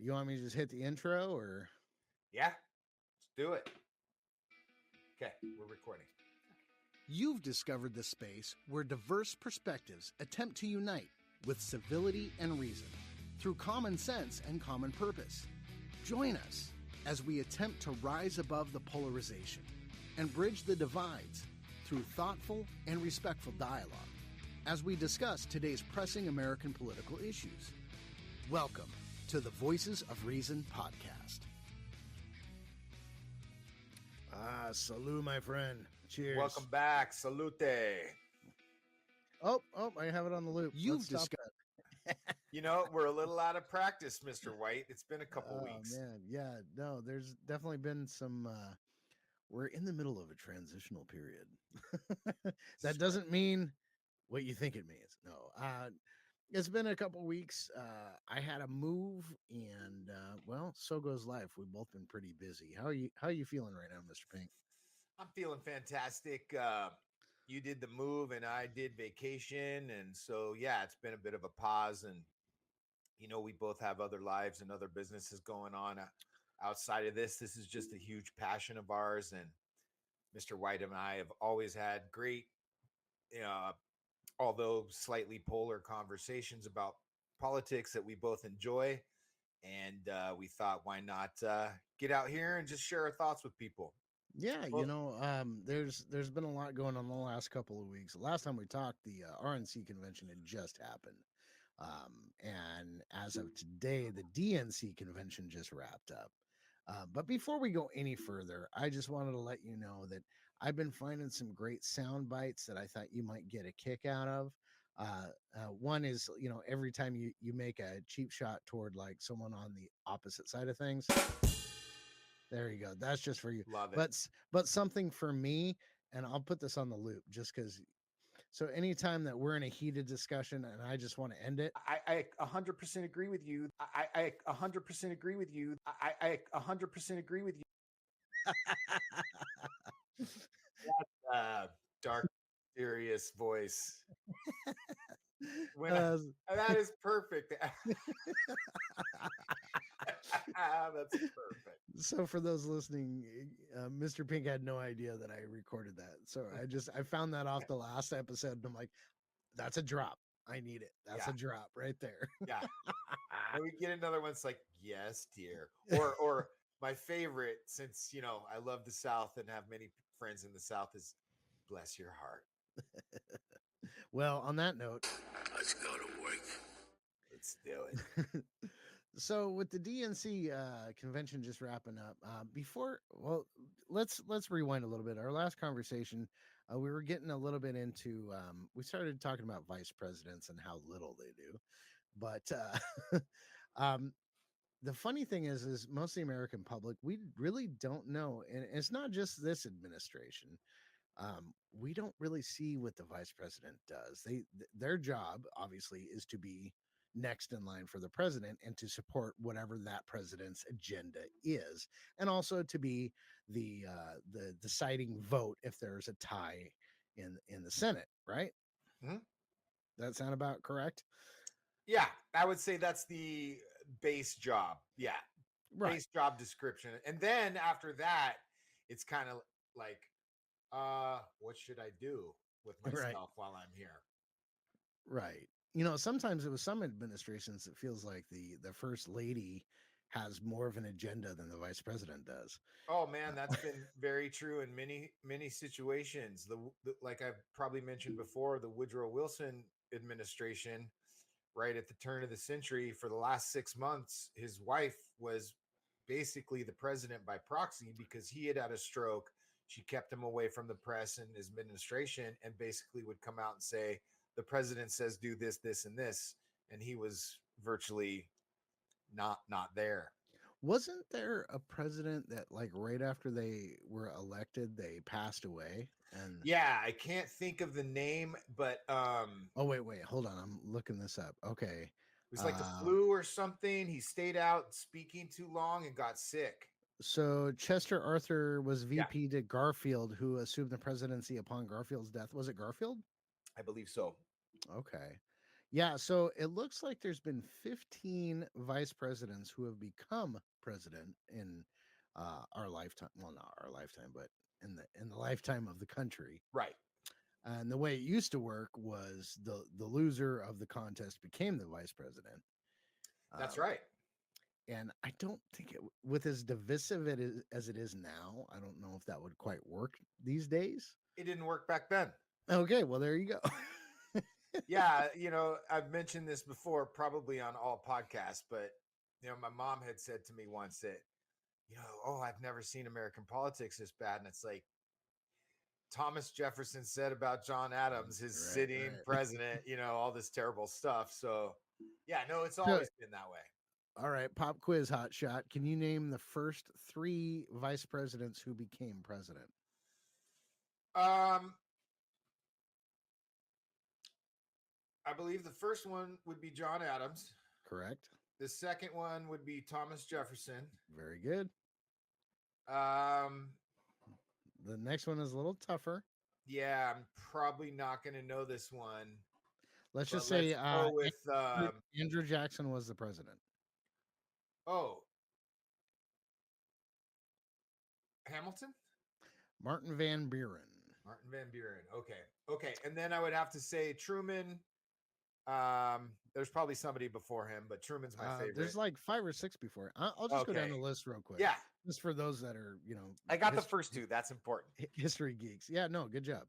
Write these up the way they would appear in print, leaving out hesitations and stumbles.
You want me to just hit the intro or? Yeah, let's do it. Okay, we're recording. You've discovered the space where diverse perspectives attempt to unite with civility and reason through common sense and common purpose. Join us as we attempt to rise above the polarization and bridge the divides through thoughtful and respectful dialogue as we discuss today's pressing American political issues. Welcome to the Voices of Reason podcast. Salute, my friend. Cheers. Welcome back. Salute. Oh, I have it on the loop. You've discovered. You know, we're a little out of practice, Mr. White. It's been a couple weeks. Oh, man. Yeah, no, there's definitely been some, we're in the middle of a transitional period. That doesn't mean what you think it means. No, it's been a couple weeks. I had a move and, well, so goes life. We've both been pretty busy. How are you feeling right now, Mr. Pink? I'm feeling fantastic. You did the move and I did vacation. And so, yeah, it's been a bit of a pause. And, you know, we both have other lives and other businesses going on outside of this. This is just a huge passion of ours. And Mr. White and I have always had great, although slightly polar conversations about politics that we both enjoy. And we thought, why not get out here and just share our thoughts with people? Yeah, there's been a lot going on the last couple of weeks. Last time we talked, the RNC convention had just happened. And as of today, the DNC convention just wrapped up. But before we go any further, I just wanted to let you know that I've been finding some great sound bites that I thought you might get a kick out of. One is, every time you make a cheap shot toward like someone on the opposite side of things. There you go. That's just for you. Love it. But something for me, and I'll put this on the loop just because. So anytime that we're in a heated discussion and I just want to end it, I 100% agree with you. I 100% agree with you. I 100% agree with you. That dark, serious voice. That is perfect. That's perfect. So for those listening, Mr. Pink had no idea that I recorded that. So I found that off the last episode and I'm like, that's a drop. I need it. That's a drop right there. Yeah. And we get another one. It's like, yes, dear. Or my favorite, since, I love the South and have many friends in the South, is bless your heart. Well, on that note, Let's go to work. Let's do it. So with the DNC convention just wrapping up, let's rewind a little bit. Our last conversation, we were getting a little bit into, we started talking about vice presidents and how little they do. But the funny thing is most of the American public, we really don't know. And it's not just this administration. We don't really see what the vice president does. Their job, obviously, is to be next in line for the president and to support whatever that president's agenda is, and also to be the deciding vote if there's a tie in the Senate, right? Mm-hmm. That sound about correct? Yeah, I would say that's the base job. Yeah, right. Base job description, and then after that, it's kind of like, what should I do with myself while I'm here? Right. Sometimes it was some administrations, it feels like the first lady has more of an agenda than the vice president does. Oh man, that's been very true in many situations. The like I've probably mentioned before, the Woodrow Wilson administration, right at the turn of the century, for the last 6 months, his wife was basically the president by proxy because he had a stroke. She kept him away from the press and his administration, and basically would come out and say, the president says do this, this, and this, and he was virtually not there. Wasn't there a president that, like, right after they were elected, they passed away? And yeah, I can't think of the name, but oh wait, hold on, I'm looking this up. Okay, it was like the flu or something. He stayed out speaking too long and got sick. So Chester Arthur was VP to Garfield, who assumed the presidency upon Garfield's death. Was it Garfield? I believe so. Okay. Yeah, so it looks like there's been 15 vice presidents who have become president in our lifetime. Well, not our lifetime, but in the lifetime of the country. Right. And the way it used to work was the loser of the contest became the vice president. That's Um, right. and I don't think with as divisive it is as it is now, I don't know if that would quite work these days. It didn't work back then. Okay, well there you go. Yeah, I've mentioned this before, probably on all podcasts, but my mom had said to me once that, oh, I've never seen American politics this bad. And it's like Thomas Jefferson said about John Adams, his Right, sitting right. president, all this terrible stuff. So, yeah, no, it's So, always been that way. all right, pop quiz hot shot. Can you name the first three vice presidents who became president? Um, I believe the first one would be John Adams. Correct. The second one would be Thomas Jefferson. Very good. Um, The next one is a little tougher. yeah, I'm probably not going to know this one, Let's but just say let's go with Andrew Jackson was the president. oh, Hamilton? Martin Van Buren. Martin Van Buren. Okay. Okay. And then I would have to say Truman. There's probably somebody before him, but Truman's my favorite. There's like 5 or 6 before. I'll just go down the list real quick. Yeah. Just for those that are, I got the first two. That's important. History geeks. Yeah, no, good job.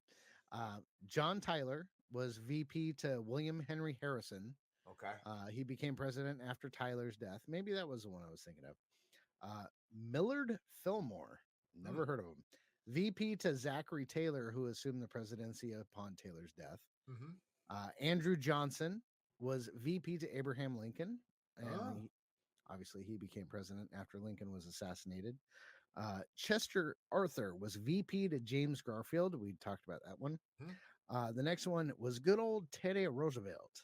John Tyler was VP to William Henry Harrison. Okay. He became president after Tyler's death. Maybe that was the one I was thinking of. Millard Fillmore. Never heard of him. VP to Zachary Taylor, who assumed the presidency upon Taylor's death. Andrew Johnson was VP to Abraham Lincoln, and obviously he became president after Lincoln was assassinated. Chester Arthur was VP to James Garfield. We talked about that one. The next one was good old Teddy Roosevelt.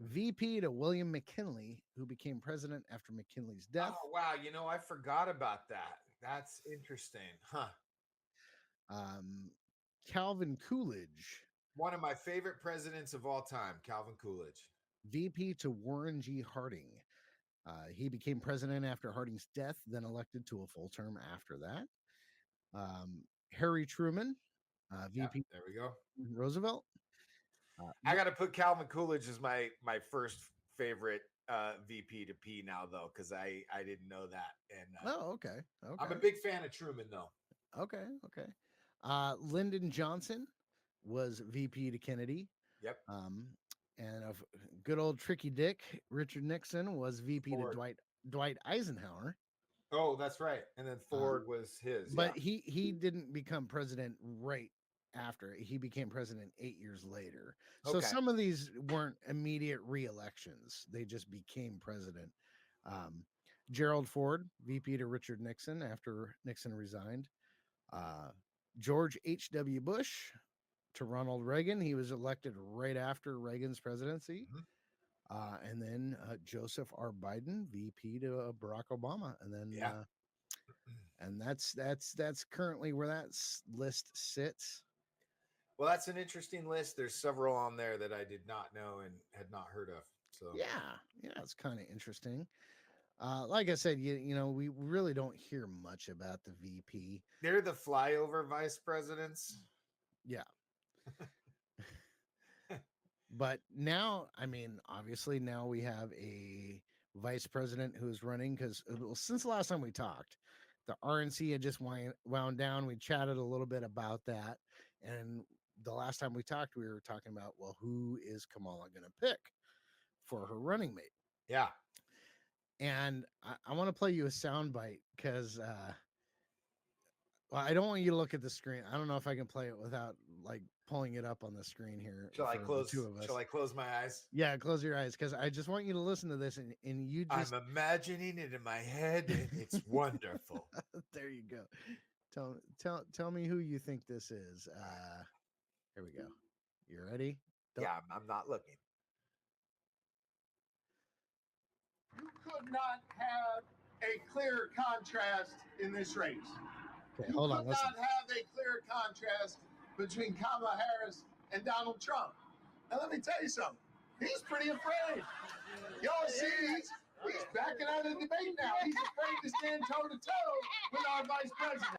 VP to William McKinley, who became president after McKinley's death. Oh, wow. I forgot about that. That's interesting. Huh. Calvin Coolidge. One of my favorite presidents of all time, Calvin Coolidge. VP to Warren G. Harding. He became president after Harding's death, then elected to a full term after that. Harry Truman, VP. There we go. Roosevelt. I got to put Calvin Coolidge as my first favorite VP to P now, though, because I didn't know that. And okay. I'm a big fan of Truman, though. Okay. Lyndon Johnson was VP to Kennedy. Yep. And of good old Tricky Dick, Richard Nixon was VP to Dwight Eisenhower. Oh, that's right. And then Ford was his. But he didn't become president right after. He became president 8 years later. So some of these weren't immediate re-elections. They just became president. Gerald Ford, VP to Richard Nixon after Nixon resigned. George H.W. Bush to Ronald Reagan. He was elected right after Reagan's presidency. And then Joseph R. Biden, VP to Barack Obama. And then and that's currently where that list sits. Well, that's an interesting list. There's several on there that I did not know and had not heard of. So yeah, it's kind of interesting. Like I said, we really don't hear much about the VP. They're the flyover vice presidents. Yeah. But now, I mean, obviously now we have a vice president who's running because since the last time we talked, the RNC had just wound down. We chatted a little bit about that. And the last time we talked, we were talking about, well, who is Kamala going to pick for her running mate? Yeah. And I want to play you a soundbite because well, I don't want you to look at the screen. I don't know if I can play it without like pulling it up on the screen here. Shall I close my eyes? Yeah, close your eyes because I just want you to listen to this and you just I'm imagining it in my head and it's wonderful. There you go. Tell me who you think this is. Here we go. You ready? Yeah, I'm not looking. You could not have a clear contrast in this race. Okay, hold on. You could not have a clear contrast between Kamala Harris and Donald Trump. Now, let me tell you something. He's pretty afraid. Y'all see, he's backing out of the debate now. He's afraid to stand toe to toe with our vice president.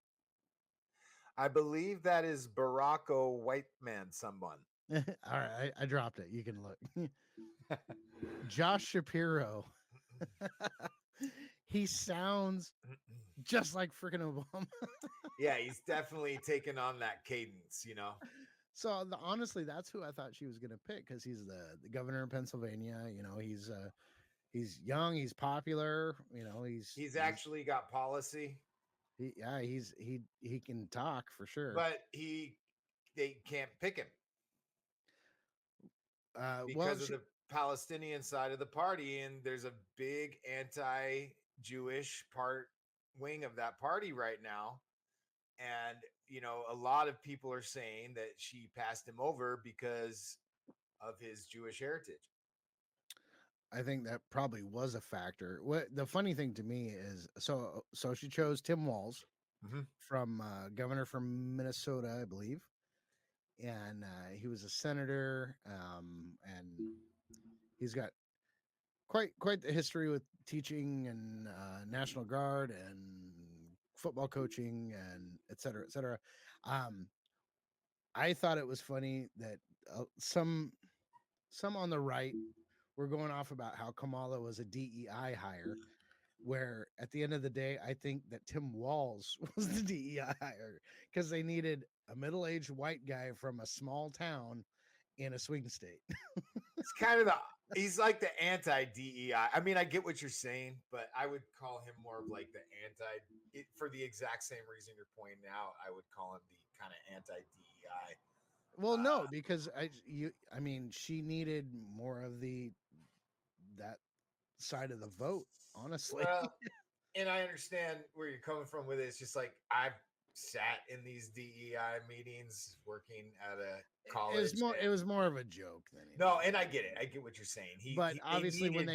I believe that is Baracko White Man someone. All right, I dropped it. You can look. Josh Shapiro. He sounds just like freaking Obama. Yeah, he's definitely taken on that cadence, So honestly, that's who I thought she was going to pick because he's the governor of Pennsylvania. He's young, he's popular. He's actually got policy, he can talk for sure. but they can't pick him Well, because of the Palestinian side of the party, and there's a big anti-Jewish wing of that party right now. And a lot of people are saying that she passed him over because of his Jewish heritage. I think that probably was a factor. What the funny thing to me is, so she chose Tim Walz from governor from Minnesota, I believe, and he was a senator, and he's got quite the history with teaching and National Guard and football coaching and et cetera, et cetera. I thought it was funny that some on the right were going off about how Kamala was a DEI hire, where at the end of the day, I think that Tim Walz was the DEI hire because they needed a middle-aged white guy from a small town in a swing state. It's kind of he's like the anti-DEI. I mean, I get what you're saying, but I would call him more of like the for the exact same reason you're pointing out. I would call him the kind of anti-DEI. Well, no, because I mean, she needed more of that side of the vote, honestly. Well, and I understand where you're coming from with it. It's just like I've sat in these DEI meetings working at a college. It was more of a joke than anything. No, and I get it. I get what you're saying. But obviously when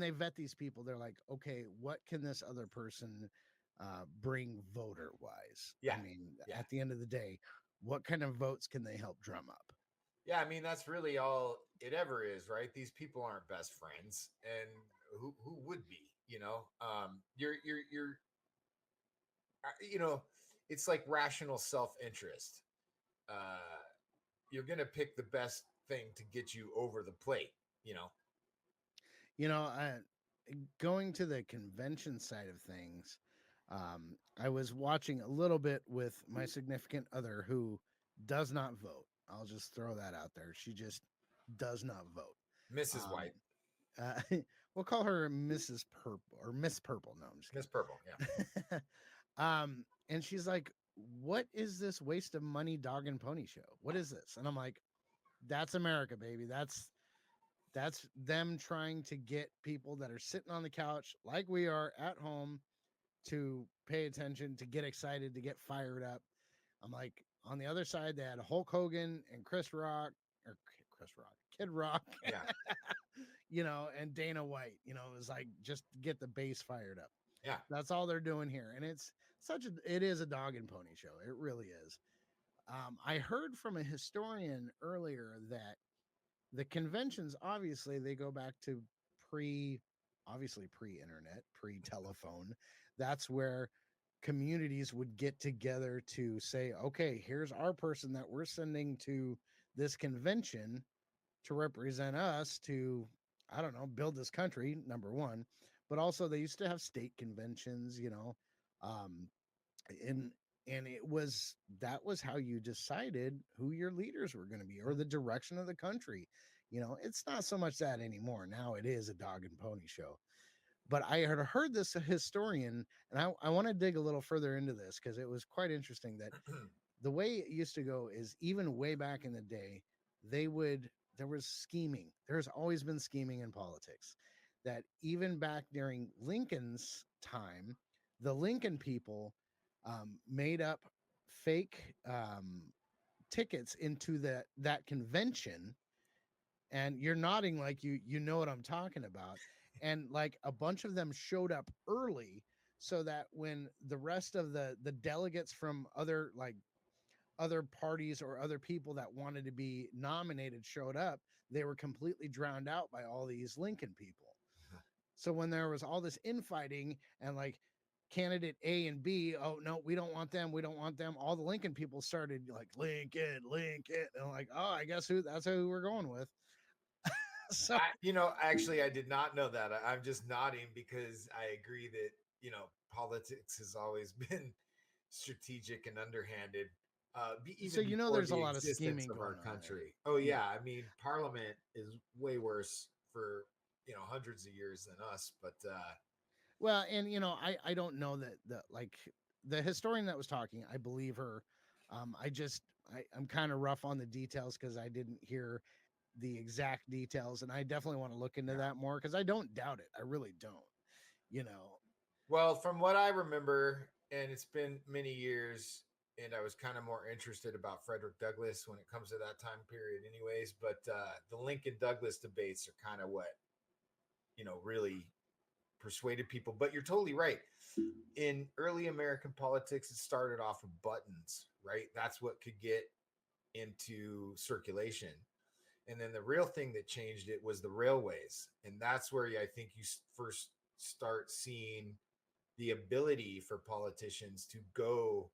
they vet these people, they're like, okay, what can this other person bring voter wise? Yeah. I mean, at the end of the day, what kind of votes can they help drum up? Yeah, I mean, that's really all it ever is, right? These people aren't best friends, and who would be? You're it's like rational self-interest. You're gonna pick the best thing to get you over the plate. Going to the convention side of things, I was watching a little bit with my significant other who does not vote. I'll just throw that out there. She just does not vote. Mrs. White. We'll call her Mrs. Purple or Miss Purple. No, I'm just Miss Purple. Yeah. And she's like, "What is this waste of money dog and pony show? What is this?" And I'm like, "That's America, baby. That's them trying to get people that are sitting on the couch like we are at home to pay attention, to get excited, to get fired up." I'm like, on the other side, they had Hulk Hogan and Kid Rock, Yeah. And Dana White, it was like just get the base fired up. Yeah. That's all they're doing here. And it is a dog and pony show. It really is. I heard from a historian earlier that the conventions, obviously, they go back to pre-internet, pre-telephone. That's where communities would get together to say, okay, here's our person that we're sending to this convention to represent us to, I don't know, build this country, number one. But also they used to have state conventions, and that was how you decided who your leaders were going to be or the direction of the country. It's not so much that anymore. Now it is a dog and pony show. But I had heard this historian, and I want to dig a little further into this because it was quite interesting that the way it used to go is even way back in the day, there was scheming. There's always been scheming in politics. That even back during Lincoln's time, the Lincoln people made up fake tickets into that convention. And you're nodding like you know what I'm talking about. And like a bunch of them showed up early so that when the rest of the delegates from other parties or other people that wanted to be nominated showed up, they were completely drowned out by all these Lincoln people. So when there was all this infighting and like candidate A and B, oh no, we don't want them, we don't want them. All the Lincoln people started like Lincoln, Lincoln, and like, oh, I guess that's who we're going with. So Actually, I did not know that. I'm just nodding because I agree that, politics has always been strategic and underhanded, so even before there's a the lot of existence scheming of our going on there. country. Oh, Yeah. yeah. I mean, Parliament is way worse for, hundreds of years than us. But Well, and I don't know that the historian that was talking, I believe her. I'm kind of rough on the details because I didn't hear the exact details, and I definitely want to look into yeah. that more because I don't doubt it. I really don't. You know, Well, from what I remember, and it's been many years, and I was kind of more interested about Frederick Douglass when it comes to that time period, anyways. But the Lincoln Douglas debates are kind of what, really persuaded people. But you're totally right. In early American politics, it started off with buttons, right? That's what could get into circulation. And then the real thing that changed it was the railways. And that's where I think you first start seeing the ability for politicians to go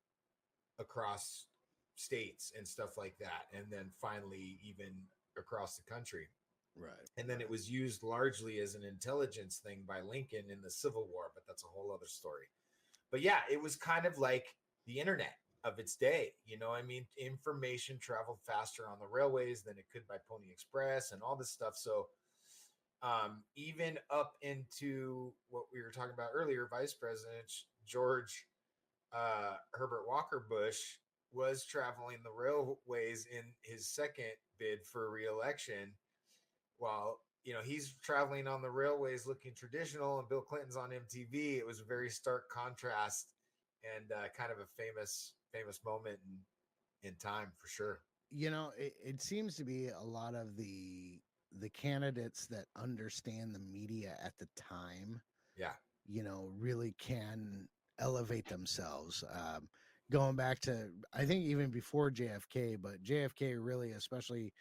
across states and stuff like that. And then finally, even across the country. right? And then it was used largely as an intelligence thing by Lincoln in the Civil War, but that's a whole other story. But yeah, it was kind of like the internet of its day. I mean, information traveled faster on the railways than it could by Pony Express and all this stuff. So even up into what we were talking about earlier, Vice President George Herbert Walker Bush was traveling the railways in his second bid for reelection, while he's traveling on the railways looking traditional, and Bill Clinton's on MTV. It was a very stark contrast, and kind of a famous moment in time for sure. It seems to be a lot of the candidates that understand the media at the time, Yeah, really can elevate themselves. Going back to, I think even before JFK, but JFK really, especially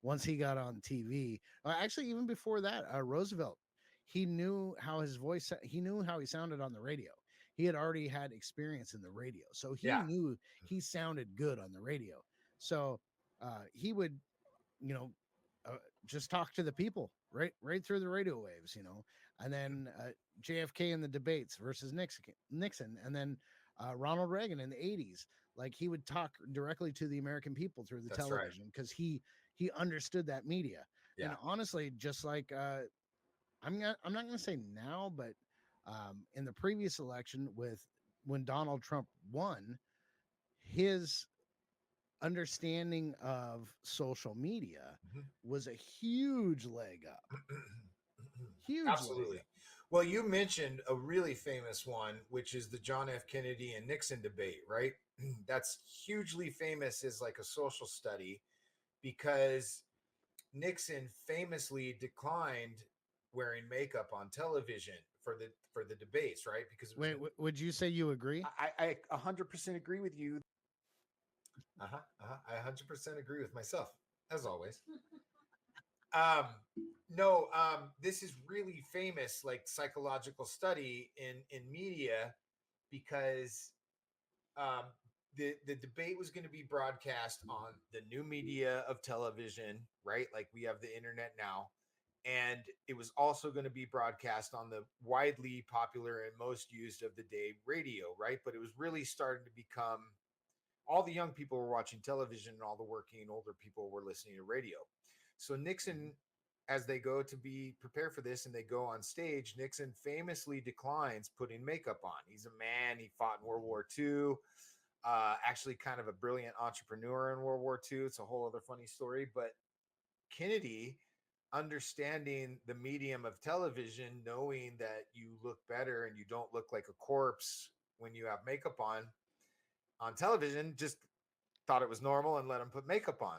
once he got on TV, actually, even before that, Roosevelt, he knew how his voice, he knew how he sounded on the radio. He had already had experience in the radio. So he yeah, knew he sounded good on the radio. So he would, you know, uh, just talk to the people right through the radio waves, and then JFK in the debates versus Nixon, and then Ronald Reagan in the 80s. Like he would talk directly to the American people through the that's right. television because he understood that media. And Yeah, honestly, just like I'm not going to say now, but in the previous election with when Donald Trump won, his understanding of social media mhm. was a huge leg up. Huge leg Absolutely. up. Well, you mentioned a really famous one, which is the John F. Kennedy and Nixon debate, right? That's hugely famous as like a social study because Nixon famously declined wearing makeup on television for the debates, right? Because it was Wait, would you say you agree? I 100% agree with you. I 100% agree with myself as always. Um, no, this is really famous, like psychological study in media because um, the debate was going to be broadcast on the new media of television, right? Like we have the internet now, and it was also going to be broadcast on the widely popular and most used of the day radio, right? But it was really starting to become all the young people were watching television and all the working older people were listening to radio. So Nixon, as they go to be prepared for this and they go on stage, Nixon famously declines putting makeup on. He's a man. He fought in World War II. Actually, kind of a brilliant entrepreneur in World War II. It's a whole other funny story. But Kennedy, understanding the medium of television, knowing that you look better and you don't look like a corpse when you have makeup on television, just thought it was normal and let him put makeup on.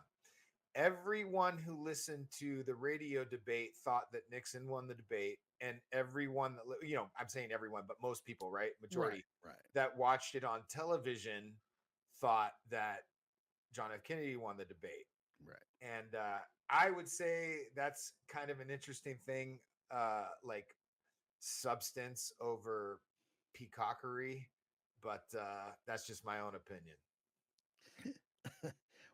Everyone who listened to the radio debate thought that Nixon won the debate, and everyone that I'm saying everyone, but most people, right, majority Right. that watched it on television thought that John F. Kennedy won the debate. Right. And I would say that's kind of an interesting thing, like substance over peacockery, but that's just my own opinion.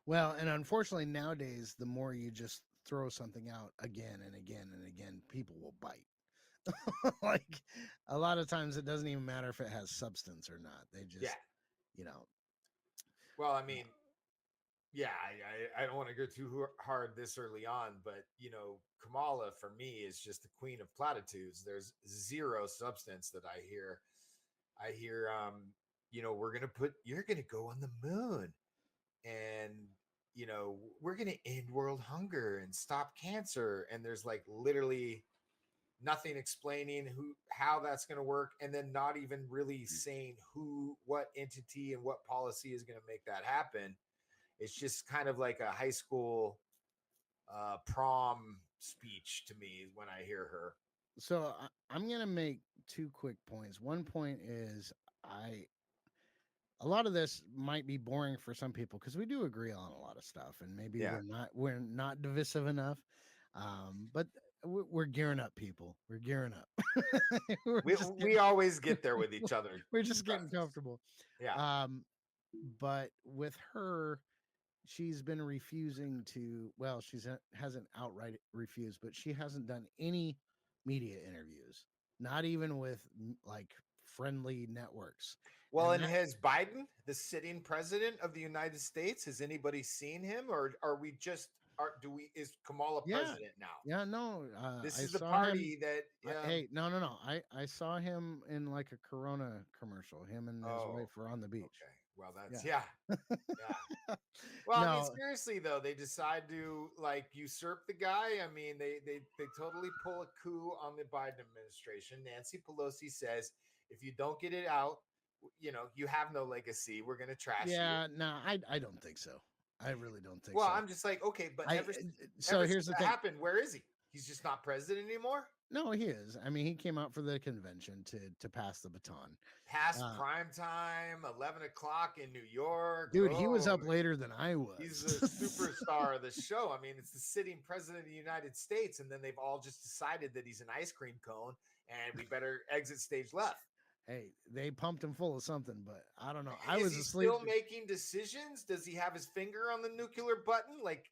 Well, and unfortunately nowadays, the more you just throw something out again and again and again, people will bite. Like a lot of times, it doesn't even matter if it has substance or not. They Yeah. just, you know, Well, I uh, mean, yeah, I don't want to go too hard this early on, but Kamala for me is just the queen of platitudes. There's zero substance that I hear. I hear, you're gonna go on the moon, and we're gonna end world hunger and stop cancer, and there's like literally nothing explaining how that's going to work, and then not even really saying what entity and what policy is going to make that happen. It's just kind of like a high school prom speech to me when I hear her. so I'm gonna make two quick points. One point is I a lot of this might be boring for some people because we do agree on a lot of stuff, and maybe Yeah. we're not divisive enough. But we're gearing up, people. We're gearing up. we're we, just we getting always get there with each other. we're just Trust getting us. comfortable. Yeah. Um, but with her, she's been refusing to. Well, hasn't outright refused, but she hasn't done any media interviews, not even with like friendly networks. Well, And and that, has Biden, the sitting president of the United States, has anybody seen him, or are we just is Kamala yeah, president now? yeah, no, This I is the saw him. party that Hey, no, no, no. I saw him in like a Corona commercial. Him and his oh, wife were on the beach. okay. Well, that's Yeah. yeah. Yeah. Well, I mean, No, seriously though, they decide to like usurp the guy. I mean, they totally pull a coup on the Biden administration. Nancy Pelosi says, if you don't get it out, you have no legacy. We're gonna trash you. yeah, no, I don't think so. I really don't think Well, so. I'm just like, okay, but I ever so since here's the that thing. happened, where is he? He's just not president anymore. No, he is. I mean, he came out for the convention to pass the baton. Past Uh, prime time, 11 o'clock in New York. dude, he was Oh, up later than I he's the was. superstar of the show. I mean, it's the sitting president of the United States, and then they've all just decided that he's an ice cream cone, and we better exit stage left. Hey, they pumped him full of something, but I don't know. I Is was he asleep. still making decisions? Does he have his finger on the nuclear button? Like,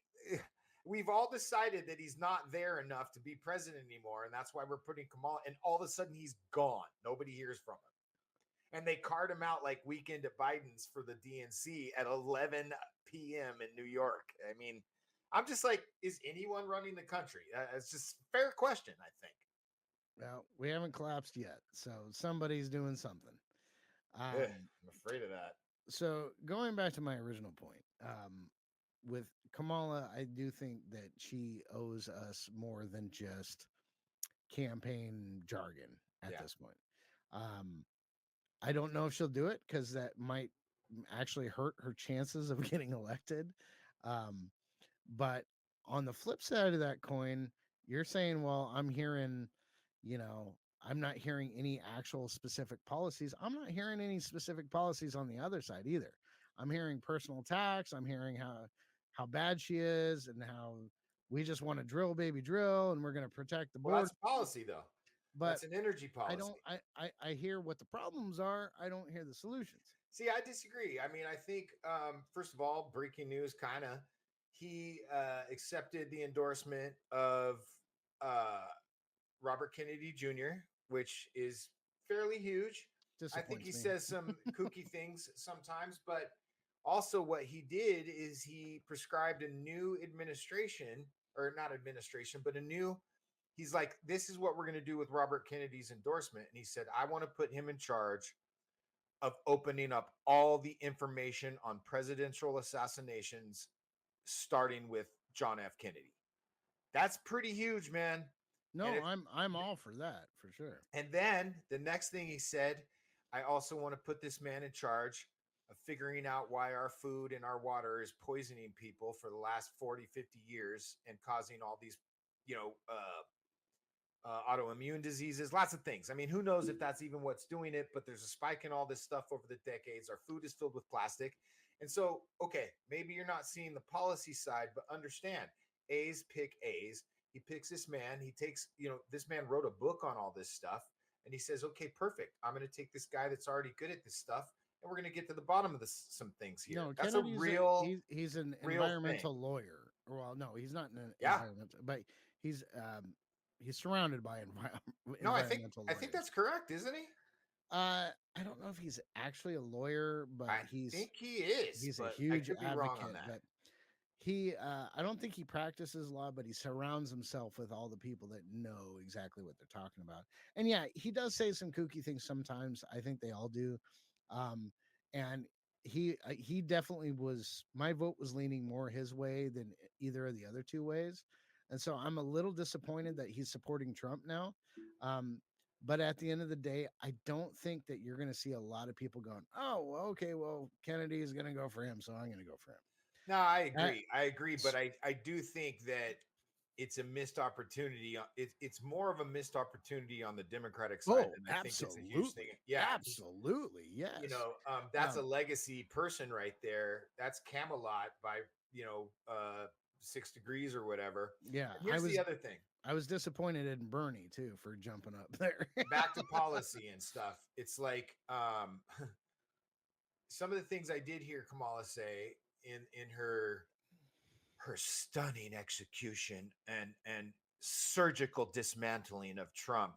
we've all decided that he's not there enough to be president anymore, and that's why we're putting Kamala. And all of a sudden, he's gone. Nobody hears from him, and they card him out like weekend at Biden's for the DNC at 11 p.m. in New York. I mean, I'm just like, is anyone running the country? It's just a fair question, I think. Well, we haven't collapsed yet, so somebody's doing something. Ugh, Um, I'm afraid of that. so going back to my original point, with Kamala, I do think that she owes us more than just campaign jargon at Yeah. this point. Um, I don't know if she'll do it because that might actually hurt her chances of getting elected. Um, but on the flip side of that coin, you're saying, well, I'm hearing, you know, I'm not hearing any actual specific policies. I'm not hearing any specific policies on the other side either. I'm hearing personal attacks. I'm hearing how bad she is and how we just want to drill, baby, drill, and we're going to protect the Well, border. that's policy, though. But That's an energy I policy. don't. I hear what the problems are. I don't hear the solutions. See, I disagree. I mean, I think first of all, breaking news, kind of, he accepted the endorsement of uh, Robert Kennedy Jr., which is fairly huge. I think he Disappoints me. says some kooky things sometimes, but also what he did is he prescribed a new administration, or not administration, but a new. He's like, this is what we're going to do with Robert Kennedy's endorsement, and he said, I want to put him in charge of opening up all the information on presidential assassinations, starting with John F. Kennedy. That's pretty huge, man. And No, if I'm all for that for sure. and then the next thing he said, I also want to put this man in charge of figuring out why our food and our water is poisoning people for the last 40, 50 years and causing all these, you know, autoimmune diseases, lots of things. I mean, who knows if that's even what's doing it, but there's a spike in all this stuff over the decades. Our food is filled with plastic. And so, okay, maybe you're not seeing the policy side, but understand A's pick A's. He picks this man. He takes, this man wrote a book on all this stuff. And he says, okay, perfect. I'm going to take this guy that's already good at this stuff, and we're going to get to the bottom of some things here. No, That's a Kennedy's he's an real thing. environmental lawyer. Well, no, he's not an Yeah. environmental, but he's surrounded by No, environmental I think lawyers. that's correct, isn't he? I don't know if he's actually a lawyer, but I think he is. he's a but huge I could be advocate. wrong on that. But he I don't think he practices law, but he surrounds himself with all the people that know exactly what they're talking about. And yeah, he does say some kooky things sometimes. I think they all do. And he definitely was, my vote was leaning more his way than either of the other two ways. And so I'm a little disappointed that he's supporting Trump now. But at the end of the day, I don't think that you're going to see a lot of people going, oh, well, okay, well, Kennedy is going to go for him, so I'm going to go for him. No, I agree. But I do think that it's a missed opportunity. It's more of a missed opportunity on the Democratic side than I think it's a huge thing. Yeah, absolutely. Yes. That's a legacy person right there. That's Camelot by, 6 Degrees or whatever. Yeah. And here's the other thing. I was disappointed in Bernie too for jumping up there. Back to policy and stuff. It's like some of the things I did hear Kamala say in her stunning execution and surgical dismantling of Trump.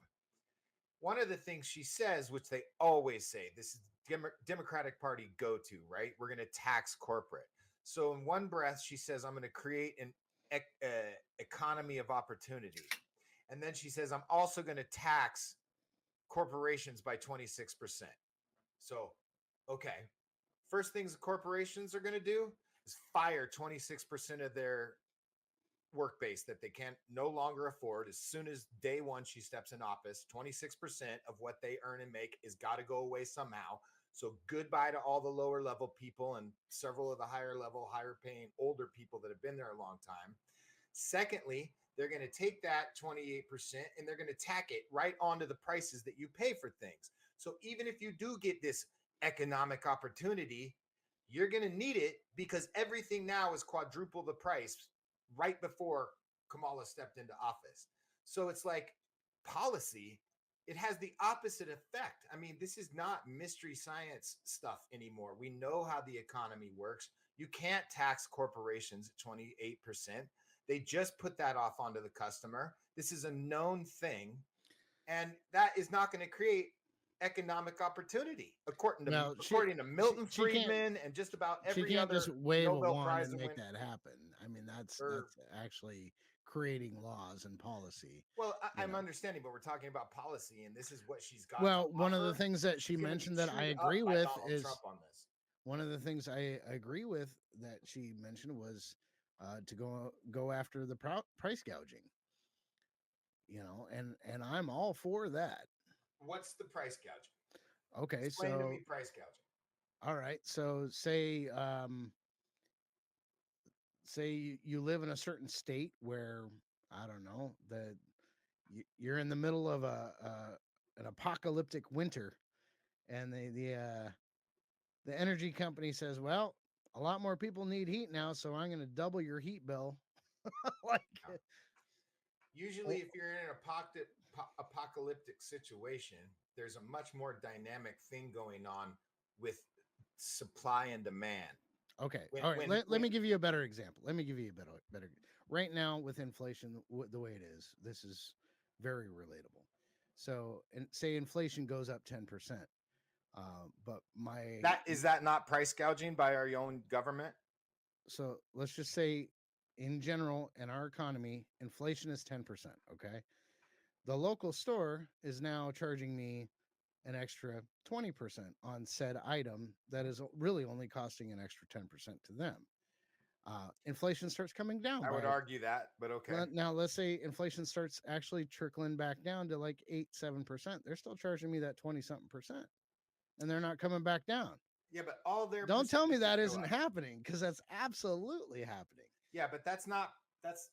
One of the things she says, which they always say, this is Democratic Party go-to, right? We're going to tax corporate. So in one breath, she says, I'm going to create an economy of opportunity. And then she says, I'm also going to tax corporations by 26%. So, okay. First things the corporations are going to do is fire 26% of their work base that they can no longer afford. As soon as day one she steps in office, 26% of what they earn and make is got to go away somehow. So goodbye to all the lower level people and several of the higher level, higher paying older people that have been there a long time. Secondly, they're going to take that 28% and they're going to tack it right onto the prices that you pay for things. So even if you do get this economic opportunity, you're going to need it because everything now is quadruple the price right before Kamala stepped into office. So it's like policy, it has the opposite effect. I mean, this is not mystery science stuff anymore. We know how the economy works. You can't tax corporations at 28%. They just put that off onto the customer. This is a known thing. And that is not going to create economic opportunity, according to Milton Friedman and just about every other just wave Nobel a wand Prize and make that happen. I mean, that's actually creating laws and policy. Well, I'm understanding, but we're talking about policy, and this is what she's got. Well, one of the things that she mentioned that I agree with is one of the things I agree with that she mentioned was to go after the price gouging. And I'm all for that. What's the price gouging? Okay, explain to me price gouging. All right, so say you live in a certain state where, I don't know, you're in the middle of an apocalyptic winter, and the energy company says, well, a lot more people need heat now, so I'm going to double your heat bill. Usually if you're in an apocalyptic situation, there's a much more dynamic thing going on with supply and demand. Okay. All right. Let me give you a better example. Better. Right now with inflation, the way it is, this is very relatable. So, say inflation goes up 10%. But is that not price gouging by our own government? So let's just say in general, in our economy, inflation is 10%. Okay. The local store is now charging me an extra 20% on said item that is really only costing an extra 10% to them. Inflation starts coming down. I would argue that, but okay. Now let's say inflation starts actually trickling back down to like 8-7%. They're still charging me that 20-something%, and they're not coming back down. Yeah, but all their don't tell me that isn't happening, because that's absolutely happening. Yeah, but that's not. That's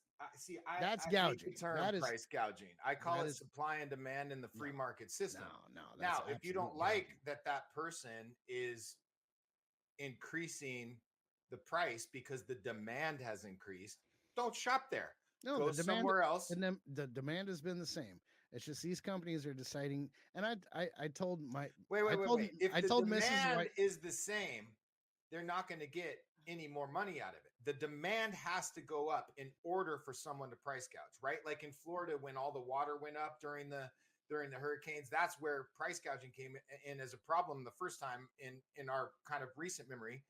gouging. That is price gouging. I call it supply and demand in the free market system. No. Now, if you don't like that person is increasing the price because the demand has increased, don't shop there. No, Go the demand somewhere else. and then the demand has been the same. It's just these companies are deciding. And I told my Wait, I wait, wait, told wait. If I the told Mrs. demand White. is the same, they're not going to get any more money out of it. The demand has to go up in order for someone to price gouge, right? Like in Florida, when all the water went up during the hurricanes, that's where price gouging came in as a problem the first time in our kind of recent memory,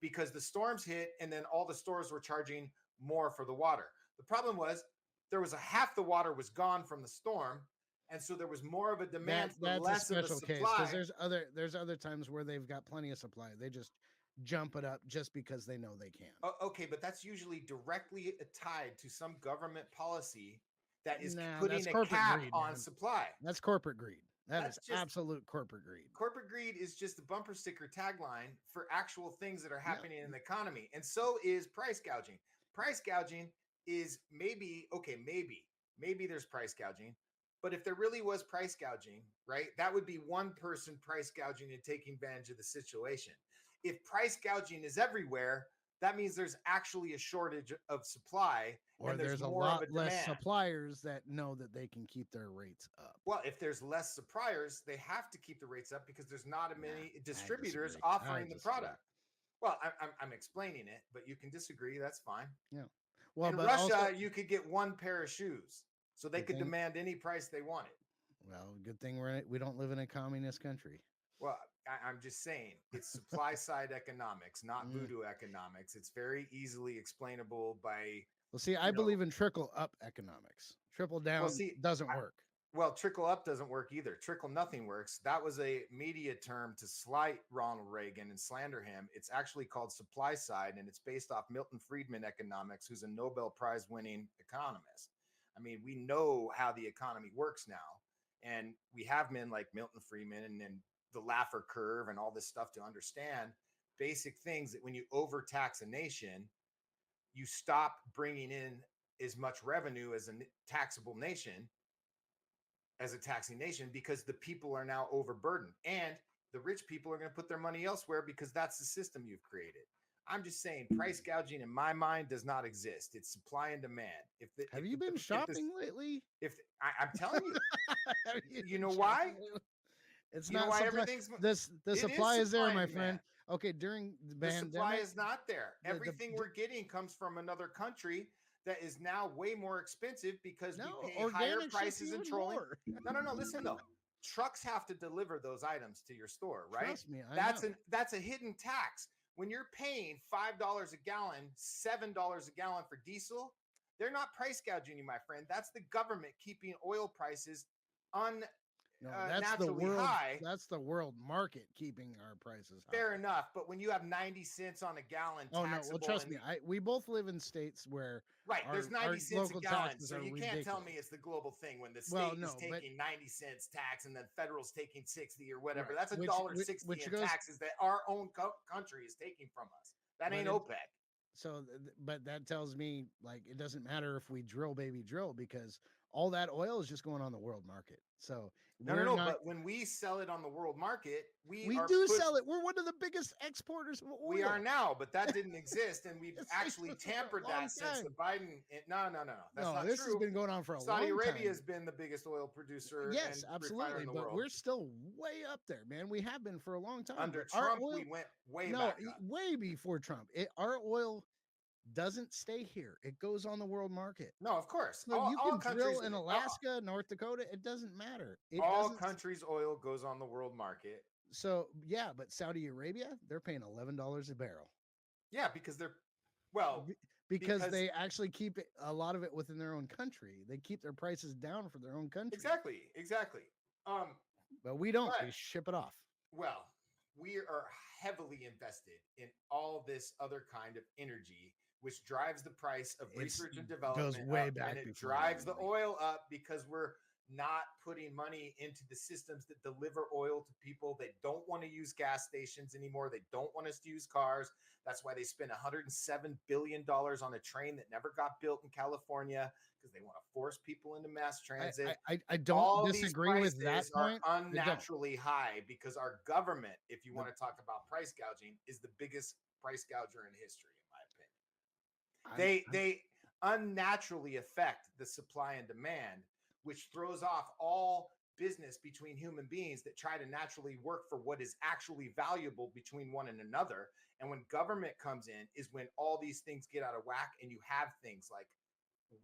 because the storms hit and then all the stores were charging more for the water. The problem was there was half the water was gone from the storm, and so there was more of a demand for That's a less of a special case because supply. there's other times where they've got plenty of supply. They just jump it up just because they know they can. Okay, but that's usually directly tied to some government policy that is No, putting that's a corporate cap greed, on man. supply. That's corporate greed. That That's is just absolute corporate greed. corporate greed is just the bumper sticker tagline for actual things that are No, happening in the economy. And so is price gouging. Price gouging is maybe, okay, maybe there's price gouging, but if there really was price gouging, right, that would be one person price gouging and taking advantage of the situation. If price gouging is everywhere, that means there's actually a shortage of supply or and there's there's a more of lot a less demand. suppliers that know that they can keep their rates up. Well, if there's less suppliers, they have to keep the rates up because there's not as many I distributors disagree. offering I the disagree. product. Well, I'm explaining it, but you can disagree. That's fine. Yeah. Well, In but Russia, also you could get one pair of shoes, so they good could thing. demand any price they wanted. Well, good thing we don't live in a communist country. Well, I'm just saying it's supply side economics, not Mm. voodoo economics. It's very easily explainable by, Well, see, I believe in trickle up economics. Triple down well, see, doesn't work. well, trickle up doesn't work either. Trickle nothing works. That was a media term to slight Ronald Reagan and slander him. It's actually called supply side, and it's based off Milton Friedman economics, who's a Nobel Prize winning economist. I mean, we know how the economy works now, and we have men like Milton Friedman and the Laffer curve and all this stuff to understand basic things that when you overtax a nation, you stop bringing in as much revenue as a taxable nation, as a taxing nation, because the people are now overburdened and the rich people are going to put their money elsewhere because that's the system you've created. I'm just saying price gouging in my mind does not exist. It's supply and demand. Have you been shopping lately? I'm telling you, Have you been know why? shopping lately? It's You know not why supply. everything's The it supply is there, supply my and friend. demand. Okay, during the The supply pandemic, is not there. the- Everything we're getting comes from another country that is now way more expensive because no we pay higher organic shit's prices in even trolling. more. No. Listen though, trucks have to deliver those items to your store, right? Trust me, I know. That's a hidden tax. When you're paying $5 a gallon, $7 a gallon for diesel, they're not price gouging you, my friend. That's the government keeping oil prices No, that's the naturally world. high. That's the world market keeping our prices high. Fair enough, but when you have 90 cents on a gallon Oh no, taxable, well trust me, we both live in states where right, there's 90 our cents a local gallon, taxes so are you ridiculous. can't tell me it's the global thing when the state Well, is no, but taking 90 cents tax and the federal's taking 60 or whatever. right, That's a which $1.60 in goes. taxes that our own country is taking from us. That But ain't it, OPEC. so, but that tells me like it doesn't matter if we drill, baby, drill, because all that oil is just going on the world market. So No, we're not. but when we sell it on the world market, we We are do sell it. We're one of the biggest exporters of oil. We are now, but that didn't exist, and we've It's actually existed for a tampered long that since the time. Biden. No, that's No, not this has true. been going on for a Saudi long Arabia time. has been the biggest oil producer Yes, and refiner absolutely. in the But world. we're still way up there, man. We have been for a long time. Under But our Trump, oil, we went way no, back up. way before Trump. Our oil doesn't stay here. It goes on the world market. No, of course. So you all can countries drill in Alaska, North Dakota. It doesn't matter. It all doesn't. countries' oil goes on the world market. So yeah, but Saudi Arabia, they're paying $11 a barrel. Yeah, because they're well because they actually keep a lot of it within their own country. They keep their prices down for their own country. Exactly. But we don't. But, we ship it off. Well, we are heavily invested in all this other kind of energy, which drives the price of research and development goes way up, back and it before drives the that, oil up because we're not putting money into the systems that deliver oil to people. They don't want to use gas stations anymore. They don't want us to use cars. That's why they spend $107 billion on a train that never got built in California, because they want to force people into mass transit. I don't all disagree with that point. Are unnaturally high because our government, if you want to talk about price gouging, is the biggest price gouger in history, in my opinion. unnaturally affect the supply and demand, which throws off all business between human beings that try to naturally work for what is actually valuable between one and another. And when government comes in is when all these things get out of whack, and you have things like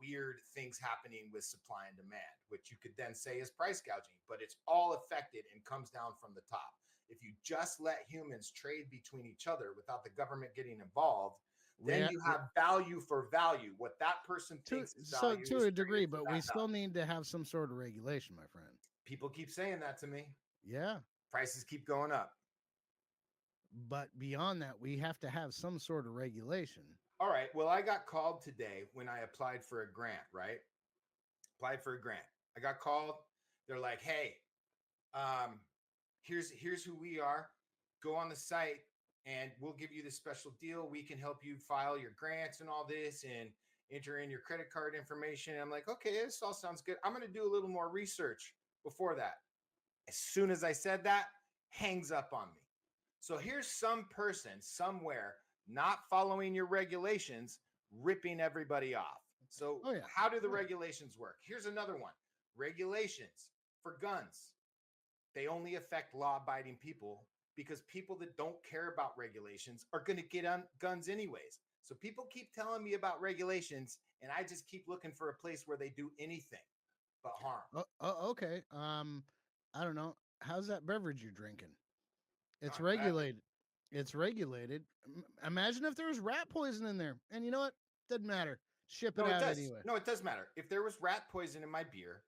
weird things happening with supply and demand, which you could then say is price gouging, but it's all affected and comes down from the top. If you just let humans trade between each other without the government getting involved, then you have value for value. What that person thinks is value to is a degree, traded for but that we still value. need to have some sort of regulation, my friend. People keep saying that to me. Yeah. Prices keep going up. But beyond that, we have to have some sort of regulation. All right. Well, I got called today when I applied for a grant, right? Applied for a grant. I got called. They're like, hey, here's who we are. Go on the site and we'll give you this special deal. We can help you file your grants and all this and enter in your credit card information. And I'm like, okay, this all sounds good. I'm going to do a little more research before that. As soon as I said that, hangs up on me. So here's some person somewhere not following your regulations, ripping everybody off. So how do the regulations work? Here's another one. Regulations for guns. They only affect law-abiding people because people that don't care about regulations are going to get on guns anyways. So people keep telling me about regulations, and I just keep looking for a place where they do anything but harm. Okay. I don't know. How's that beverage you're drinking? It's Not bad. regulated. It's regulated. Imagine if there was rat poison in there, and you know what? Doesn't matter. Ship it out anyway. No, it does matter. If there was rat poison in my beer,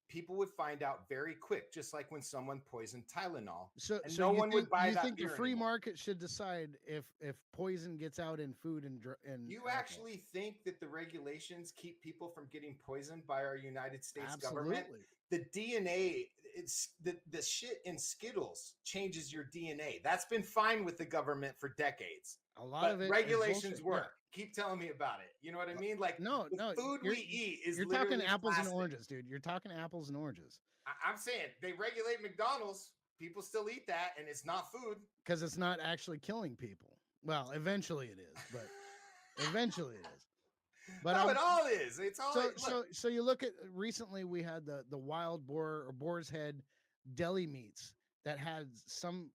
people would find out very quick, just like when someone poisoned Tylenol. So no one would buy that think beer the free anymore. market should decide if poison gets out in food and you actually think that the regulations keep people from getting poisoned by our United States government? The DNA, it's the shit in Skittles changes your DNA. That's been fine with the government for decades. A lot of it regulations work. Yeah. Keep telling me about it. You know what I mean? Like no, food we eat is you're talking apples plastic. and oranges, dude. You're talking apples and oranges. I'm saying they regulate McDonald's. People still eat that, and it's not food because it's not actually killing people. Well, eventually it is, but eventually it is. But no, it all is. It's all. So you look at recently we had the wild boar or boar's head deli meats that had some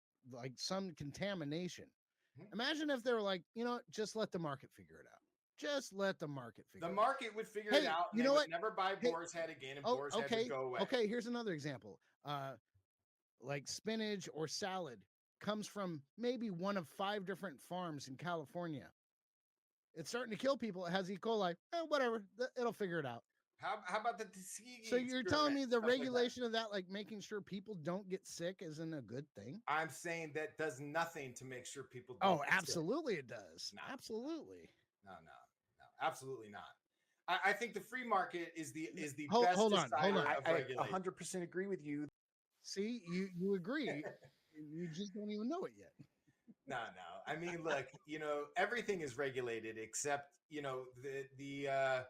contamination. Mm-hmm. Imagine if they were like, you know, just let the market figure it out. Just let the market figure it out. The market would figure it out. And you know what? Never buy boar's head again, and boar's head would go away. Okay, here's another example. Like spinach or salad comes from maybe one of 5 different farms in California. It's starting to kill people. It has E. coli. Whatever. It'll figure it out. How about the Tuskegee? So you're telling me the regulation of that, like making sure people don't get sick, isn't a good thing? I'm saying that does nothing to make sure people don't get absolutely sick. It does. No. Absolutely. No, absolutely not. I think the free market is the hold best on. I 100% agree with you. See, you agree. You just don't even know it yet. No. I mean, look, you know, everything is regulated except, you know, the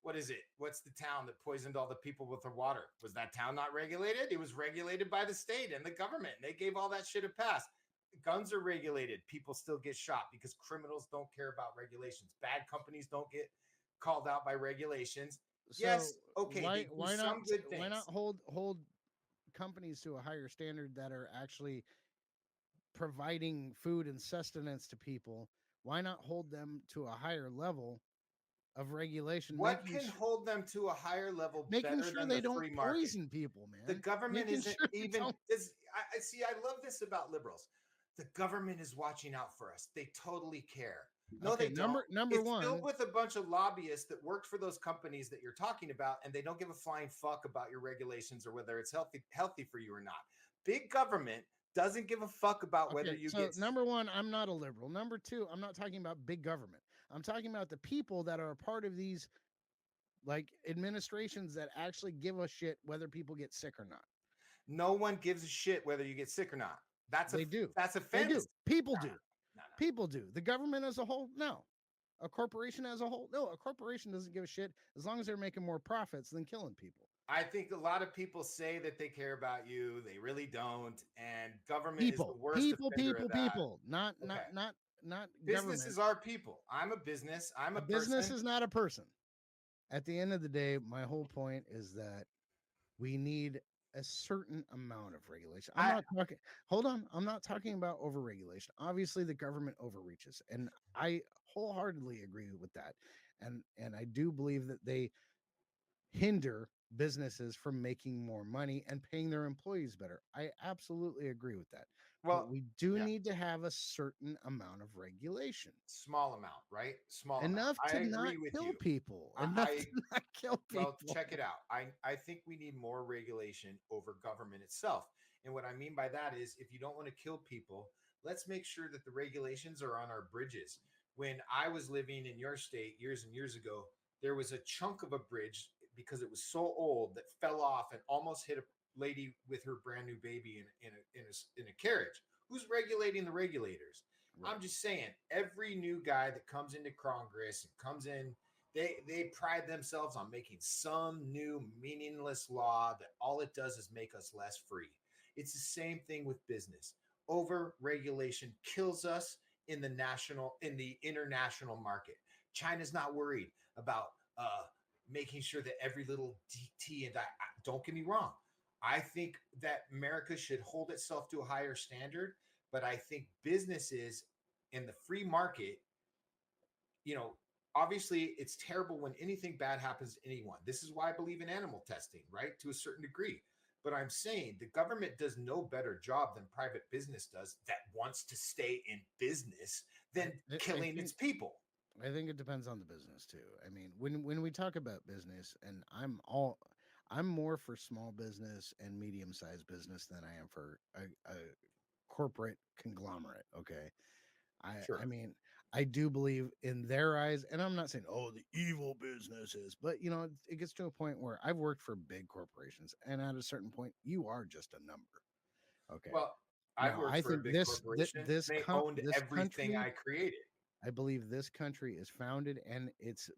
what is it? What's the town that poisoned all the people with their water? Was that town not regulated? It was regulated by the state and the government. And they gave all that shit a pass. Guns are regulated. People still get shot because criminals don't care about regulations. Bad companies don't get called out by regulations. So yes, okay. Why not? Why not hold companies to a higher standard that are actually providing food and sustenance to people? Why not hold them to a higher level of regulation? What can hold them to a higher level? Making sure they don't poison people, man. The government isn't even. I see. I love this about liberals. The government is watching out for us. They totally care. No, they don't. Number one, it's filled with a bunch of lobbyists that worked for those companies that you're talking about, and they don't give a flying fuck about your regulations or whether it's healthy for you or not. Big government doesn't give a fuck about whether you get. Number one, I'm not a liberal. Number two, I'm not talking about big government. I'm talking about the people that are a part of these like administrations that actually give a shit whether people get sick or not. No one gives a shit whether you get sick or not. They do. That's a fantasy. They do. People do. No. People do. The government as a whole, no. A corporation as a whole, no. A corporation doesn't give a shit as long as they're making more profits than killing people. I think a lot of people say that they care about you. They really don't. And government is the worst. People. Not business government. is our people. I'm a business. I'm a business person. is not a person. at the end of the day, my whole point is that we need a certain amount of regulation. I'm I not talking, hold on, I'm not talking about overregulation. Obviously, the government overreaches, and I wholeheartedly agree with that. And I do believe that they hinder businesses from making more money and paying their employees better. I absolutely agree with that. But well, we do yeah, need to have a certain amount of regulation. small amount, right? Small amount. Enough I to not agree with kill you. people. Enough I to not kill Well, people. check it out. I think we need more regulation over government itself. And what I mean by that is if you don't want to kill people, let's make sure that the regulations are on our bridges. When I was living in your state years and years ago, there was a chunk of a bridge because it was so old that fell off and almost hit a lady with her brand new baby in a carriage. Who's regulating the regulators? Right. I'm just saying, every new guy that comes into Congress and comes in, they pride themselves on making some new meaningless law that all it does is make us less free. It's the same thing with business. Over regulation kills us in the international market. China's not worried about making sure that every little T and don't get me wrong. I think that America should hold itself to a higher standard, but I think businesses in the free market, you know, obviously it's terrible when anything bad happens to anyone. This is why I believe in animal testing, right? To a certain degree. But I'm saying the government does no better job than private business does that wants to stay in business than I killing its think people. I think it depends on the business too. I mean, when we talk about business, and I'm more for small business and medium sized business than I am for a corporate conglomerate. Okay, I Sure. mean, I do believe in their eyes, and I'm not saying oh the evil businesses, but you know it gets to a point where I've worked for big corporations, and at a certain point, you are just a number. Okay, Well, I've now worked I for a think big corporation and they owned this everything country I created. I believe this country is founded and its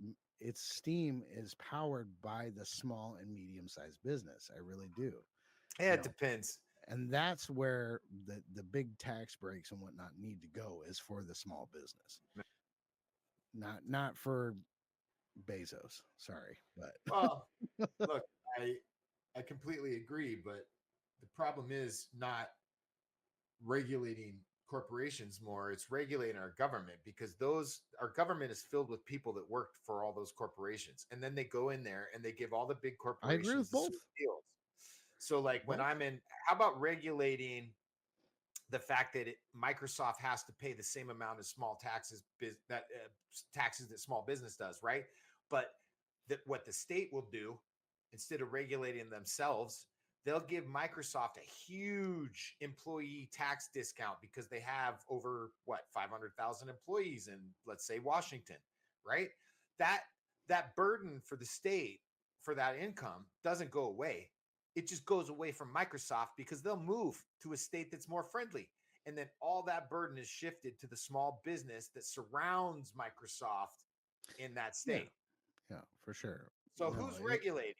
steam is powered by the small and medium sized business. I really do. Yeah, You it know, depends. and that's where the big tax breaks and whatnot need to go is for the small business, not for Bezos. Sorry, but Well, look, I I completely agree, but the problem is not regulating corporations more, it's regulating our government because those our government is filled with people that worked for all those corporations, and then they go in there and they give all the big I agree corporations with the both. sweet deals. So like when Both. I'm in, how about regulating the fact that Microsoft has to pay the same amount of small taxes that taxes that small business does, right? But that what the state will do instead of regulating themselves, they'll give Microsoft a huge employee tax discount because they have over what 500,000 employees in, let's say, Washington, right? That that burden for the state for that income doesn't go away. It just goes away from Microsoft because they'll move to a state that's more friendly. And then all that burden is shifted to the small business that surrounds Microsoft in that Yeah, state. yeah, for sure. So No, who's regulating?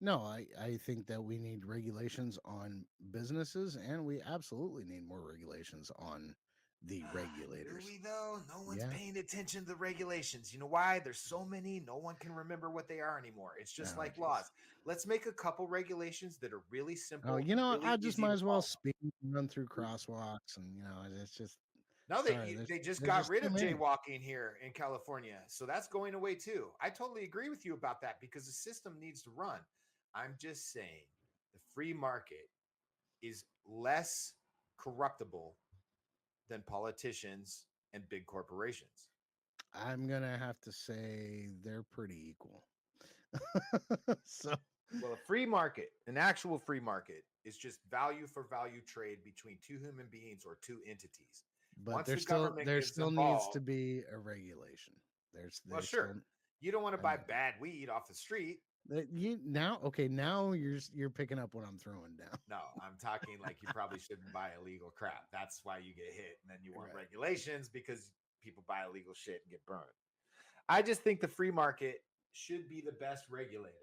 no, I think that we need regulations on businesses, and we absolutely need more regulations on the Do regulators. we though? No one's Yeah, paying attention to the regulations. You know why? There's so many, no one can remember what they are anymore. It's just oh like jeez. laws. Let's make a couple regulations that are really Oh, simple you and know, really I just easy might to as well follow. speed and run through crosswalks, and you know, it's just No, sorry. they just There's got just rid too of many. jaywalking here in California. So that's going away too. I totally agree with you about that because the system needs to run. I'm just saying the free market is less corruptible than politicians and big corporations. I'm gonna have to say they're pretty equal. So, Well, a free market, an actual free market, is just value for value trade between two human beings or two entities. but Once the government there gets still needs to involved, be a regulation. well, There's sure, still. you don't want to I buy mean, bad weed off the street. you now okay. Now you're picking up what I'm throwing down. No, I'm talking like you probably shouldn't buy illegal crap. That's why you get hit. And then you want Right. regulations because people buy illegal shit and get burned. I just think the free market should be the best regulator.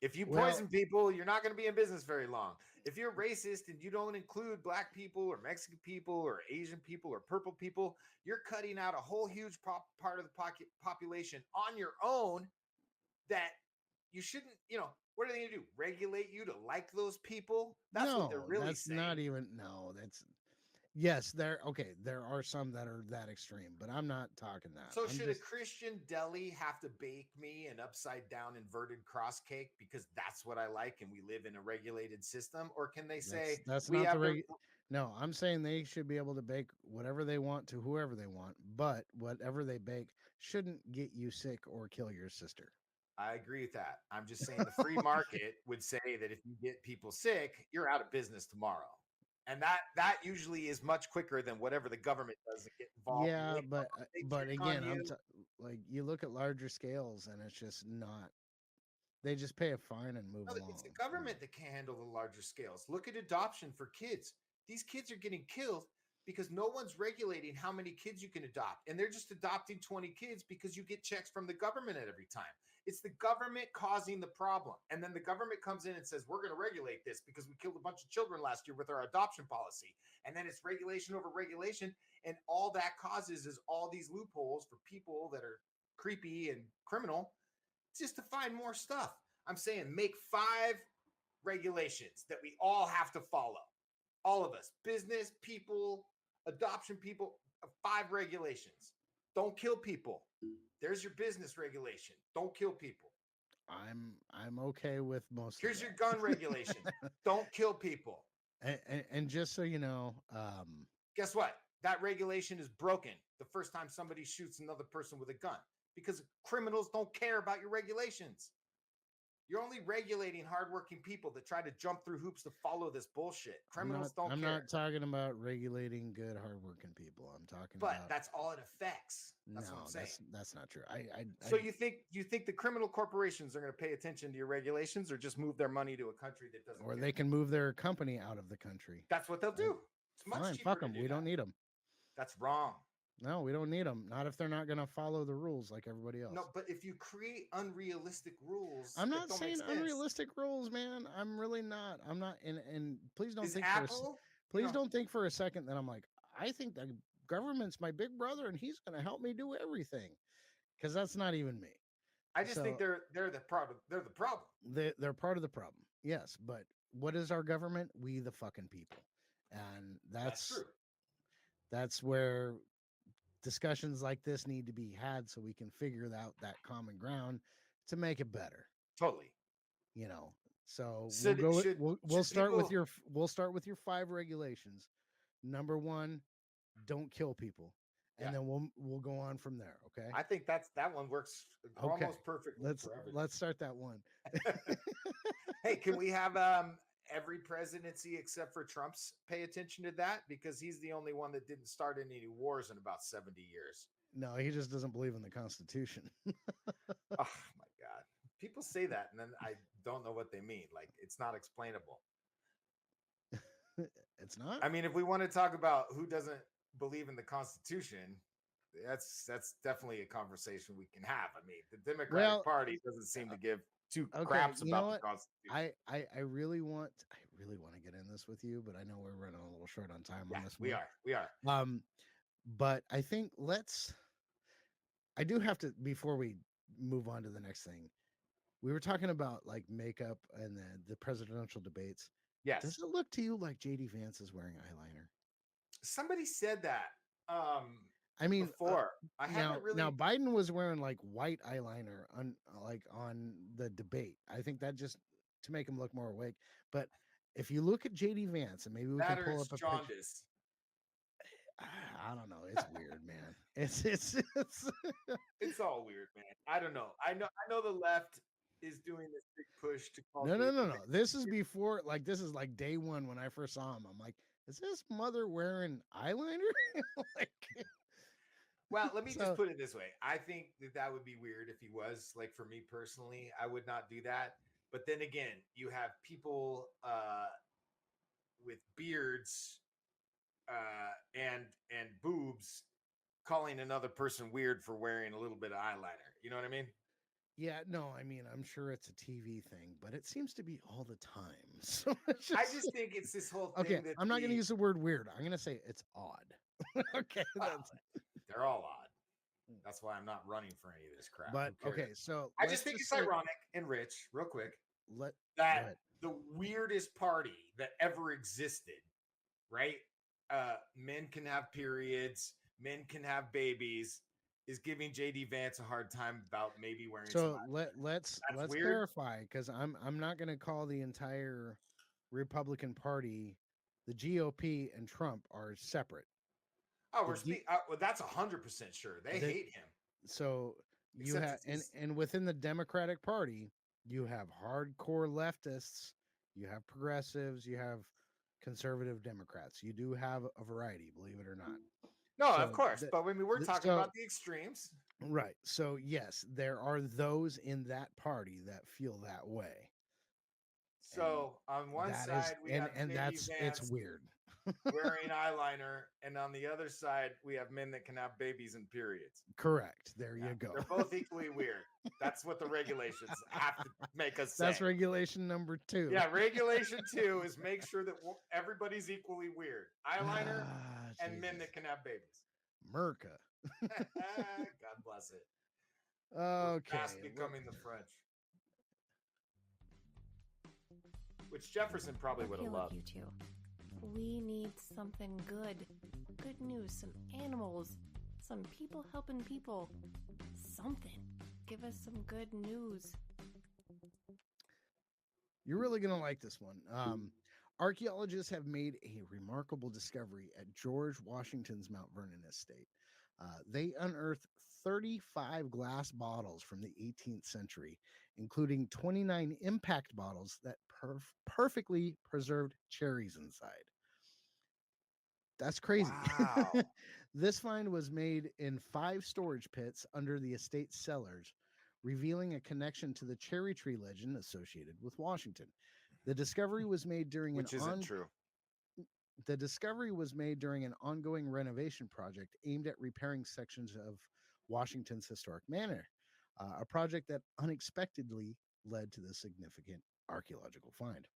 If you Well, poison people, you're not going to be in business very long. If you're racist and you don't include black people or Mexican people or Asian people or purple people, you're cutting out a whole huge part of the population on your own that you shouldn't, what are they going to do? Regulate you to like those people? That's what they're no, really that's not saying. even no, that's yes, there okay, there are some that are that extreme, but I'm not talking that. So I'm should a just Christian deli have to bake me an upside down inverted cross cake because that's what I like and we live in a regulated system? Or can they say that's we not the have to no, I'm saying they should be able to bake whatever they want to whoever they want, but whatever they bake shouldn't get you sick or kill your sister. I agree with that. I'm just saying the free market would say that if you get people sick, you're out of business tomorrow. And that usually is much quicker than whatever the government does to get involved. And Yeah, they but check on again, you. like you look at larger scales and it's just not. They just pay a fine and move No, along. it's the government that can handle the larger scales. Look at adoption for kids. These kids are getting killed because no one's regulating how many kids you can adopt. And they're just adopting 20 kids because you get checks from the government at every time. It's the government causing the problem. And then the government comes in and says, we're going to regulate this because we killed a bunch of children last year with our adoption policy. And then it's regulation over regulation. And all that causes is all these loopholes for people that are creepy and criminal just to find more stuff. I'm saying make 5 regulations that we all have to follow. All of us, business people, adoption people, 5 regulations. Don't kill people. There's your business regulation. Don't kill people. I'm okay with most Here's of your that. gun regulation. Don't kill people. And just so you know, Guess what? That regulation is broken the first time somebody shoots another person with a gun because criminals don't care about your regulations. You're only regulating hardworking people that try to jump through hoops to follow this bullshit. Criminals don't I'm care. not talking about regulating good, hardworking people. I'm talking But about that's all it affects. That's no, what I'm saying. that's not true. So you think the criminal corporations are going to pay attention to your regulations or just move their money to a country that doesn't or care? they can move their company out of the country. That's what they'll do. It's much Fine, cheaper fuck to them. do We that. don't need them. That's wrong. No, we don't need them. Not if they're not going to follow the rules like everybody else. No, but if you create unrealistic rules, I'm that not don't make saying sense. unrealistic rules, man. I'm really not. I'm not. And please don't Is think Apple? please don't think for a second that I'm like I think the government's my big brother and he's going to help me do everything because that's not even me. I just think So they're the problem. They're the problem. they're part of the problem. Yes, but what is our government? We the fucking people, and That's true. that's where discussions like this need to be had so we can figure out that common ground to make it better. Totally. You know, so Should we'll start with people- your 5 regulations. Number 1, don't kill people, and Yeah. then we'll go on from there. Okay. I think that one works almost perfectly for everything. Let's start that one. Hey, can we have every presidency except for Trump's pay attention to that? Because he's the only one that didn't start any wars in about 70 years. No, he just doesn't believe in the Constitution. Oh my God. People say that and then I don't know what they mean. Like it's not explainable. It's not. I mean, if we want to talk about who doesn't believe in the Constitution, that's definitely a conversation we can have. I mean, the Democratic Party doesn't seem to give 2 craps about the Constitution. I really want to get in this with you, but I know we're running a little short on time on this one. We are. But I think I do have to before we move on to the next thing. We were talking about like makeup and the presidential debates. Yes. Does it look to you like JD Vance is wearing eyeliner? Somebody said that. I mean, before I haven't really. Now Biden was wearing like white eyeliner on the debate. I think that just to make him look more awake. But if you look at JD Vance, and maybe we can pull up a jaundice. picture. I don't know. It's weird, man. It's It's all weird, man. I don't know. I know the left is doing this big push to call. No. This is before, like, this is like day one when I first saw him. I'm like, is this mother wearing eyeliner? Like, well, let me just put it this way. I think that would be weird if he was. Like for me personally, I would not do that. But then again, you have people with beards and boobs calling another person weird for wearing a little bit of eyeliner. You know what I mean? Yeah, no, I mean, I'm sure it's a TV thing, but it seems to be all the time. So it's I just just think it's this whole okay. thing that I'm not going to use the word weird. I'm going to say it's odd. Okay, well, that's they're all odd. That's why I'm not running for any of this crap. but Who cares? okay. So I just let's think just it's say ironic and rich, real quick, let go that ahead. the weirdest party that ever existed, right? Men can have periods, men can have babies, is giving JD Vance a hard time about maybe wearing some So eyeliner. That's let's weird. clarify because I'm not going to call the entire Republican Party, the GOP and Trump are separate. Oh, The D, well, that's 100% sure. They the hate him, so you except have it's his. and within the Democratic Party, you have hardcore leftists, you have progressives, you have conservative Democrats. You do have a variety, believe it or not. No, of So course, but when we were talking so about the extremes, right. So yes, there are those in that party that feel that way. And so on one that is side we have and JD it's Vance weird. wearing eyeliner, and on the other side we have men that can have babies and periods. Correct. There Yeah, you go. they're both equally weird. That's what the regulations have to make us say. That's regulation number 2. Yeah, regulation 2 is make sure that everybody's equally weird. Eyeliner and men Jesus. that can have babies. Merca. God bless it. We're fast Okay. becoming the French, which Jefferson probably would have Appeal of loved. you two. We need something good. Good news, some animals, some people helping people. Something. Give us some good news. You're really going to like this one. Archaeologists have made a remarkable discovery at George Washington's Mount Vernon estate. They unearthed 35 glass bottles from the 18th century, including 29 impact bottles that perfectly preserved cherries inside. That's crazy. Wow. This find was made in 5 storage pits under the estate's cellars, revealing a connection to the cherry tree legend associated with Washington. The discovery was made during Which isn't true. the discovery was made during an ongoing renovation project aimed at repairing sections of Washington's historic manor, a project that unexpectedly led to the significant archaeological find.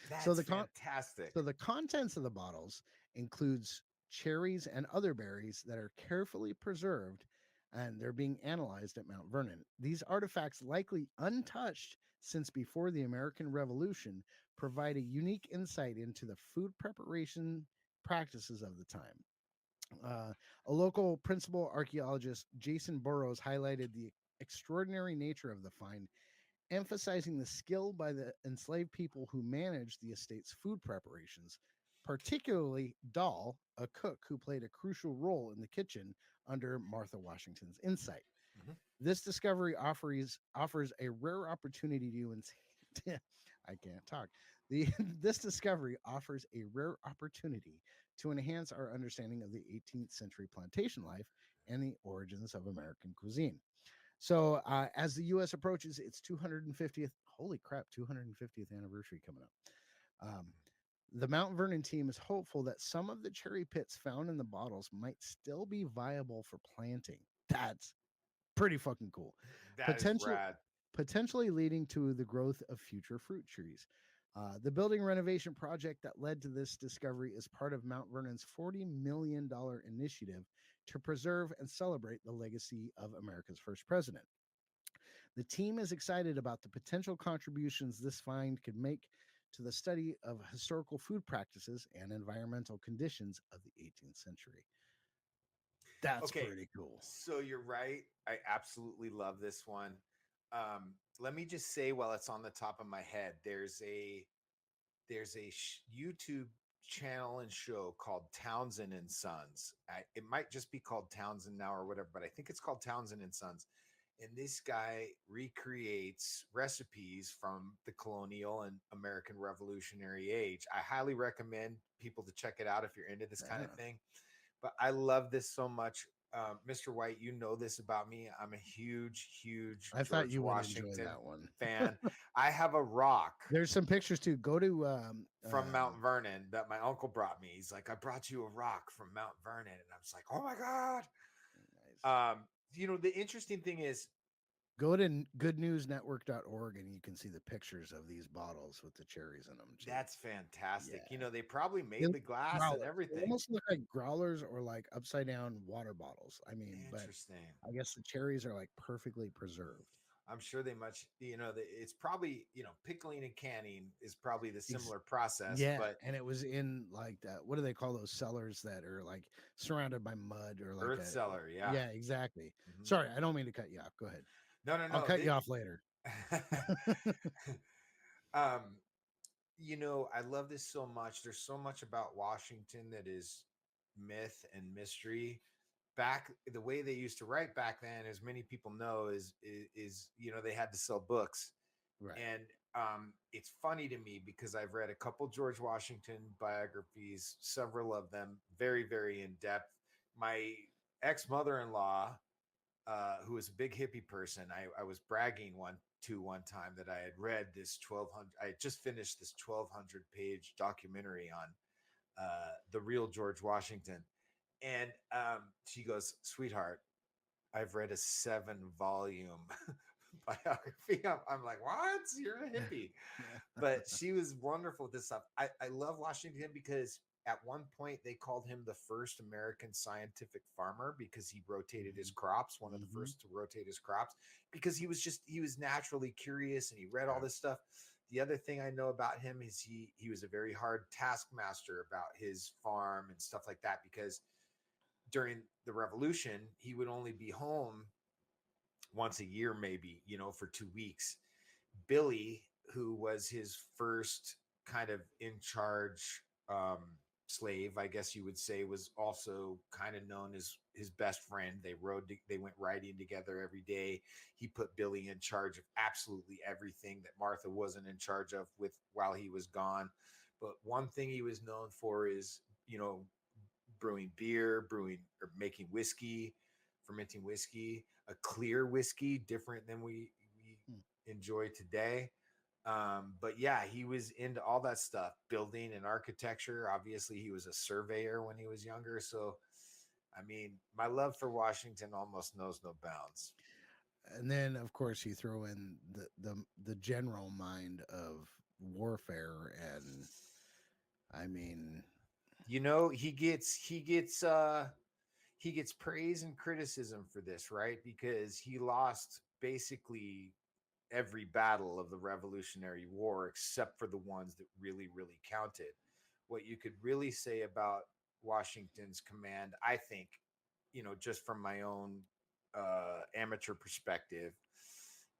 That's So fantastic. the contents of the bottles includes cherries and other berries that are carefully preserved and they're being analyzed at Mount Vernon. These artifacts, likely untouched since before the American Revolution, provide a unique insight into the food preparation practices of the time. A local principal archaeologist, Jason Burrows, highlighted the extraordinary nature of the find, emphasizing the skill by the enslaved people who managed the estate's food preparations, particularly Doll, a cook who played a crucial role in the kitchen under Martha Washington's insight. Mhm. This discovery offers a rare opportunity to I can't talk. The this discovery offers a rare opportunity to enhance our understanding of the 18th century plantation life and the origins of American cuisine. So, as the U.S. approaches its 250th, holy crap, 250th anniversary coming up, the Mount Vernon team is hopeful that some of the cherry pits found in the bottles might still be viable for planting. That's pretty fucking cool. That is Potential, rad. Potentially leading to the growth of future fruit trees. The building renovation project that led to this discovery is part of Mount Vernon's $40 million initiative to preserve and celebrate the legacy of America's first president. The team is excited about the potential contributions this find could make to the study of historical food practices and environmental conditions of the 18th century. That's Okay, pretty cool. so you're right. I absolutely love this one. Let me just say, while it's on the top of my head, there's a YouTube channel and show called Townsend and Sons. It might just be called Townsend now or whatever, but I think it's called Townsend and Sons. And this guy recreates recipes from the colonial and American Revolutionary age. I highly recommend people to check it out if you're into this kind of thing. But I love this so much. Mr. White, you know this about me. I'm a huge, huge I thought George you would Washington enjoy that one. fan. I have a rock There's some pictures too. Go to from Mount Vernon that my uncle brought me. He's like, I brought you a rock from Mount Vernon. And I was like, oh my God. nice. The interesting thing is Go to goodnewsnetwork.org and you can see the pictures of these bottles with the cherries in them too. That's fantastic. Yeah. You know, they probably They made look the like glass and growlers. They everything. almost look like growlers or like upside down water bottles. I mean, but Interesting. I guess the cherries are like perfectly preserved. I'm sure they much, it's probably, pickling and canning is probably the Ex- similar process, Yeah, but and it was in like that. What do they call those cellars that are like surrounded by mud or like earth a? cellar, yeah. Yeah, exactly. Mhm. Sorry, I don't mean to cut you off. Go ahead. No, no, I'll no. cut you off later. um, I love this so much. There's so much about Washington that is myth and mystery. Back the way they used to write back then, as many people know, is they had to sell books. Right. And it's funny to me because I've read a couple George Washington biographies, several of them very, very in depth. My ex mother in law, who was a big hippie person, I was bragging one time that I had read this 1200. I had just finished this 1200-page documentary on the real George Washington, and she goes, "Sweetheart, I've read a 7-volume biography." I'm like, what? You're a hippie. But she was wonderful with this stuff. I love Washington because at one point they called him the first American scientific farmer because he rotated his crops, one of the Mhm. first to rotate his crops, because he was naturally curious and he read all Yeah. this stuff. The other thing I know about him is he was a very hard taskmaster about his farm and stuff like that, because during the revolution he would only be home once a year, maybe, for 2 weeks. Billy, who was his first kind of in charge slave, I guess you would say, was also kind of known as his best friend. They went riding together every day. He put Billy in charge of absolutely everything that Martha wasn't in charge of with while he was gone. But one thing he was known for is, brewing beer, brewing or making whiskey, fermenting whiskey, a clear whiskey, different than we Hmm. enjoy today. But yeah, he was into all that stuff, building and architecture. Obviously, he was a surveyor when he was younger. So, I mean, my love for Washington almost knows no bounds. And then, of course, you throw in the general mind of warfare, and I mean, He gets praise and criticism for this, right? Because he lost basically every battle of the Revolutionary War except for the ones that really, really counted. What you could really say about Washington's command, I think, just from my own amateur perspective,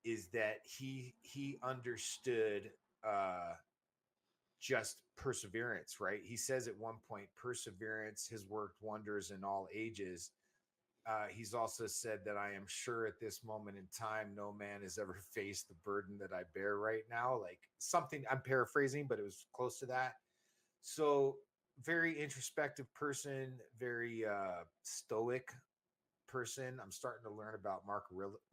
is that he understood just perseverance, right? He says at one point, perseverance has worked wonders in all ages. He's also said that I am sure at this moment in time, no man has ever faced the burden that I bear right now. Like something, I'm paraphrasing, but it was close to that. So, very introspective person, very stoic person. I'm starting to learn about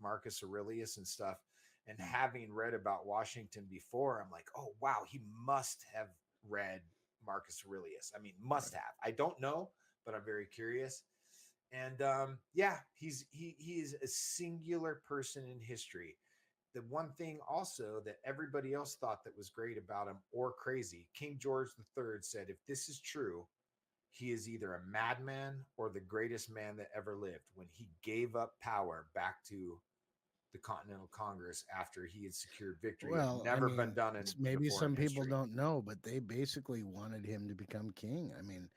Marcus Aurelius and stuff. And having read about Washington before, I'm like, oh, wow, he must have read Marcus Aurelius. I mean, must right. have. I don't know, but I'm very curious. And yeah, he is a singular person in history. The one thing also that everybody else thought that was great about him or crazy, King George III said, if this is true, he is either a madman or the greatest man that ever lived when he gave up power back to the Continental Congress after he had secured victory. It Well, I never been mean, done in maybe before in some people history. don't know, but they basically wanted him to become king. I mean,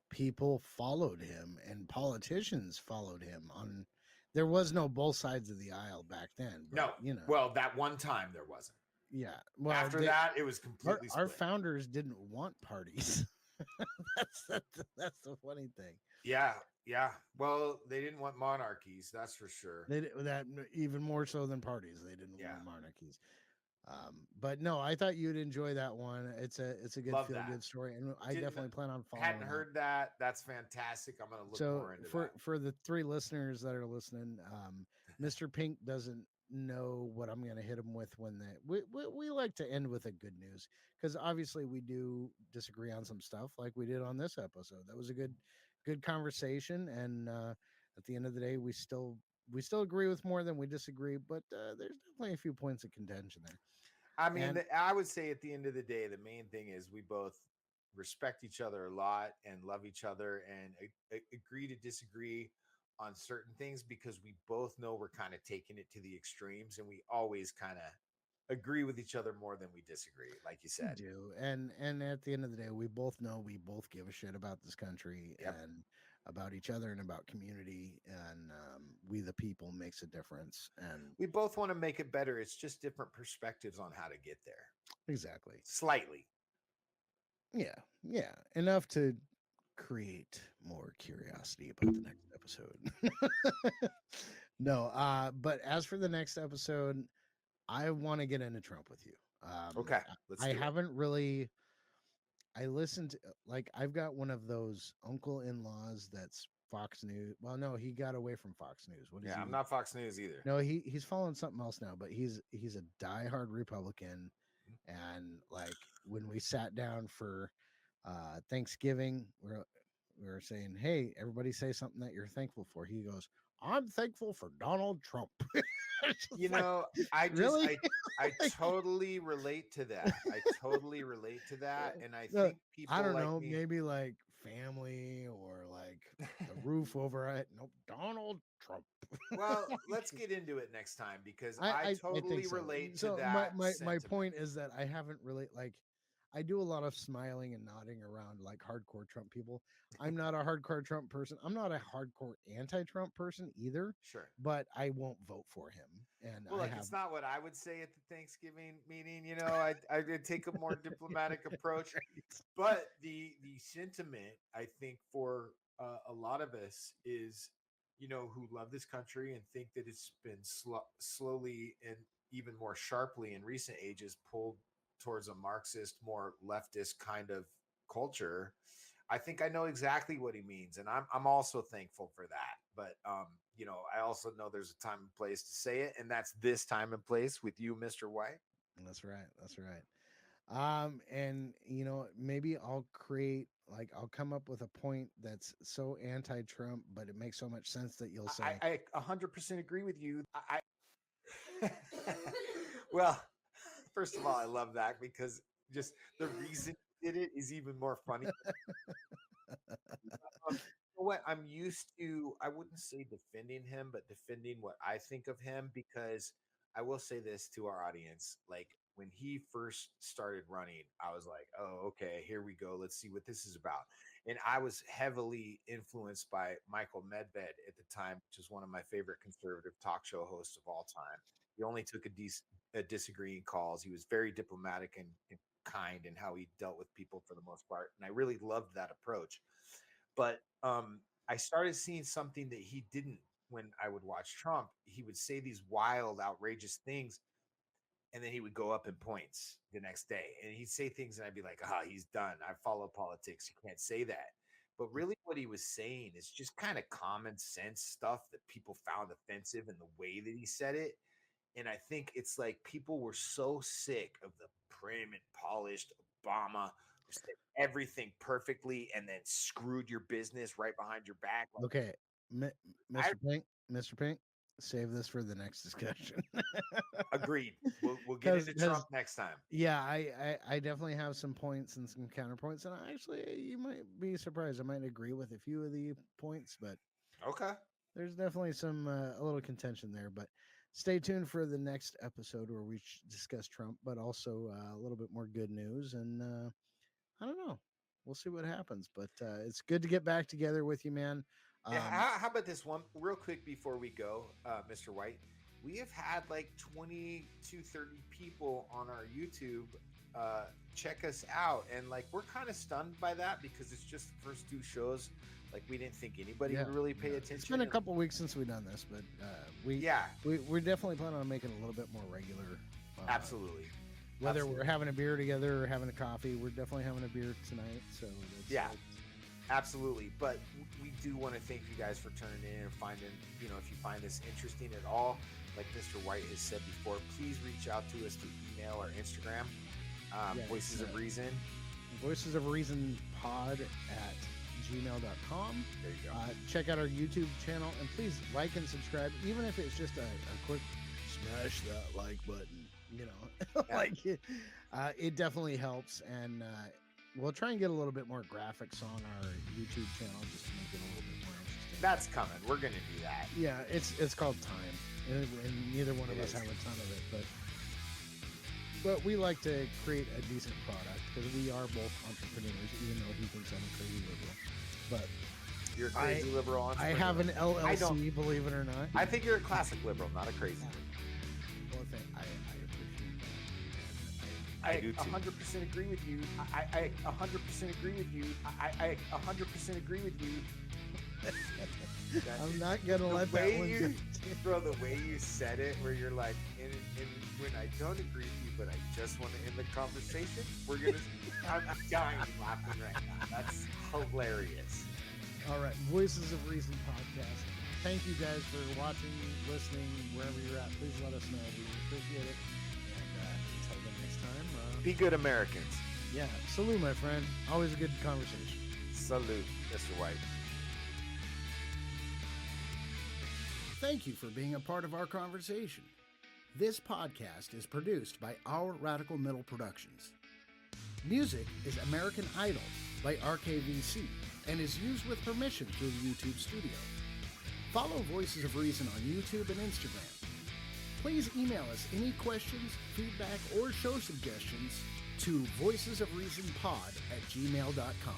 people followed him and politicians followed him on. There was no both sides of the aisle back then, but No, well, that one time there wasn't. yeah. Well, After that, it was our completely our split. founders didn't want parties. That's the funny thing. Yeah, yeah. Well, they didn't want monarchies, that's for sure. That even more so than parties. They didn't Yeah, want monarchies. But no, I thought you'd enjoy that one. It's a good love feel that. good story, and I Didn't definitely plan on hadn't following up. heard that. That's fantastic. I'm gonna look So more into for that. the three listeners that are listening, Mr. Pink doesn't know what I'm going to hit him with when we like to end with a good news, because obviously we do disagree on some stuff like we did on this episode. That was a good conversation, and at the end of the day, we still we still agree with more than we disagree, but there's definitely a few points of contention there. I mean, And I would say at the end of the day, the main thing is we both respect each other a lot and love each other and agree to disagree on certain things because we both know we're kind of taking it to the extremes, and we always kind of agree with each other more than we disagree, like you we said. do, and at the end of the day, we both know we both give a shit about this country Yep. and about each other and about community, and we the people makes a difference. And We both want to make it better. It's just different perspectives on how to get there. exactly, Slightly. yeah, enough to create more curiosity about the next episode. No, but as for the next episode, I want to get into Trump with you. Okay, let's I do it. haven't really. I listened to, like, I've got one of those uncle-in-laws that's Fox News. Well, no, he got away from Fox News. What is Yeah, he? I'm not Fox News either. No, he's following something else now, but he's a diehard Republican. And like when we sat down for Thanksgiving, we were saying, "Hey, everybody say something that you're thankful for." He goes, "I'm thankful for Donald Trump." It's just You like, know, I just really? I Like, totally relate to that. I totally relate to that, and I no, think I people don't like know, me. maybe like family or like the roof over it. Nope, Donald Trump. Well, let's get into it next time because I, I I I think totally so. relate to So that my sentiment. point is that I haven't really like I do a lot of smiling and nodding around like hardcore Trump people. I'm not a hardcore Trump person. I'm not a hardcore anti-Trump person either, Sure. but I won't vote for him. And Well, I look, have it's not what I would say at the Thanksgiving meeting. You know, I'd take a more diplomatic approach. But the sentiment, I think, for a lot of us is, you know, who love this country and think that it's been slowly and even more sharply in recent ages pulled towards a Marxist, more leftist kind of culture. I think I know exactly what he means, and I'm also thankful for that. But you know, I also know there's a time and place to say it, and that's this time and place with you, Mr. White. that's right. That's right. And you know, maybe I'll create like I'll come up with a point that's so anti-Trump, but it makes so much sense that you'll say, I 100% agree with you. Well, first of all, I love that because just the reason he did it is even more funny. You know what? I'm used to, I wouldn't say defending him, but defending what I think of him because I will say this to our audience. Like when he first started running, I was like, oh, okay, here we go. Let's see what this is about. And I was heavily influenced by Michael Medved at the time, which is one of my favorite conservative talk show hosts of all time. He only took a disagreeing calls. He was very diplomatic and kind in how he dealt with people for the most part. And I really loved that approach. But I started seeing something that he didn't when I would watch Trump. He would say these wild, outrageous things, and then he would go up in points the next day. And he'd say things, and I'd be like, he's done. I follow politics. You can't say that. But really, what he was saying is just kind of common sense stuff that people found offensive in the way that he said it. And I think it's like people were so sick of the prim and polished Obama who said everything perfectly and then screwed your business right behind your back. Like, "Okay, Mi- I Mr. Pink, save this for the next discussion." agreed. We'll get into Because Trump next time. yeah, I definitely have some points and some counterpoints, and actually, you might be surprised. I might agree with a few of the points, but Okay. there's definitely some a little contention there. But stay tuned for the next episode where we discuss Trump, but also a little bit more good news. And I don't know, we'll see what happens. But it's good to get back together with you, man. Yeah, Um, how about this one real quick before we go, Mr. White? We have had like 20 to 30 people on our YouTube check us out, and like we're kind of stunned by that because it's just the first two shows. Like we didn't think anybody yeah, would really pay yeah. attention. It's been a and- couple weeks since we've done this, but Yeah, we're definitely planning on making it a little bit more regular. absolutely. Whether Absolutely. we're having a beer together or having a coffee, we're definitely having a beer tonight. So that's, Yeah. Absolutely. But we do want to thank you guys for turning in and finding, you know, if you find this interesting at all, like Mr. White has said before, please reach out to us through email or Instagram, Yeah, Voices of Reason. Voices of Reason pod at gmail.com. There you go. Check out our YouTube channel, and please like and subscribe, even if it's just a quick smash that like button. You know, like it definitely helps, and we'll try and get a little bit more graphics on our YouTube channel just to make it a little bit more interesting. That's coming. We're gonna do that. Yeah, it's called time, and neither one of us have a ton of it, but we like to create a decent product because we are both entrepreneurs, even though he thinks I'm a crazy liberal. But You're a crazy liberal I entrepreneur. have an I don't- LLC, believe it or not. I think you're a classic liberal, not a crazy liberal. Well, I appreciate that. I do too. 100% agree with you. I 100% agree with you. I 100% agree with you. I'm not gonna The let that way one you- go. Bro, the way you said it, where you're like, and when I don't agree with you, but I just want to end the conversation, I'm dying laughing right now. That's hilarious. All right, Voices of Reason podcast. Thank you guys for watching, listening, wherever you're at. Please let us know. We appreciate it. And until the next time, Be good Americans. yeah, salute, my friend. Always a good conversation. Salute, Mr. White. Thank you for being a part of our conversation. This podcast is produced by Our Radical Middle Productions. Music is American Idol by RKVC and is used with permission through the YouTube studio. Follow Voices of Reason on YouTube and Instagram. Please email us any questions, feedback, or show suggestions to voicesofreasonpod@gmail.com.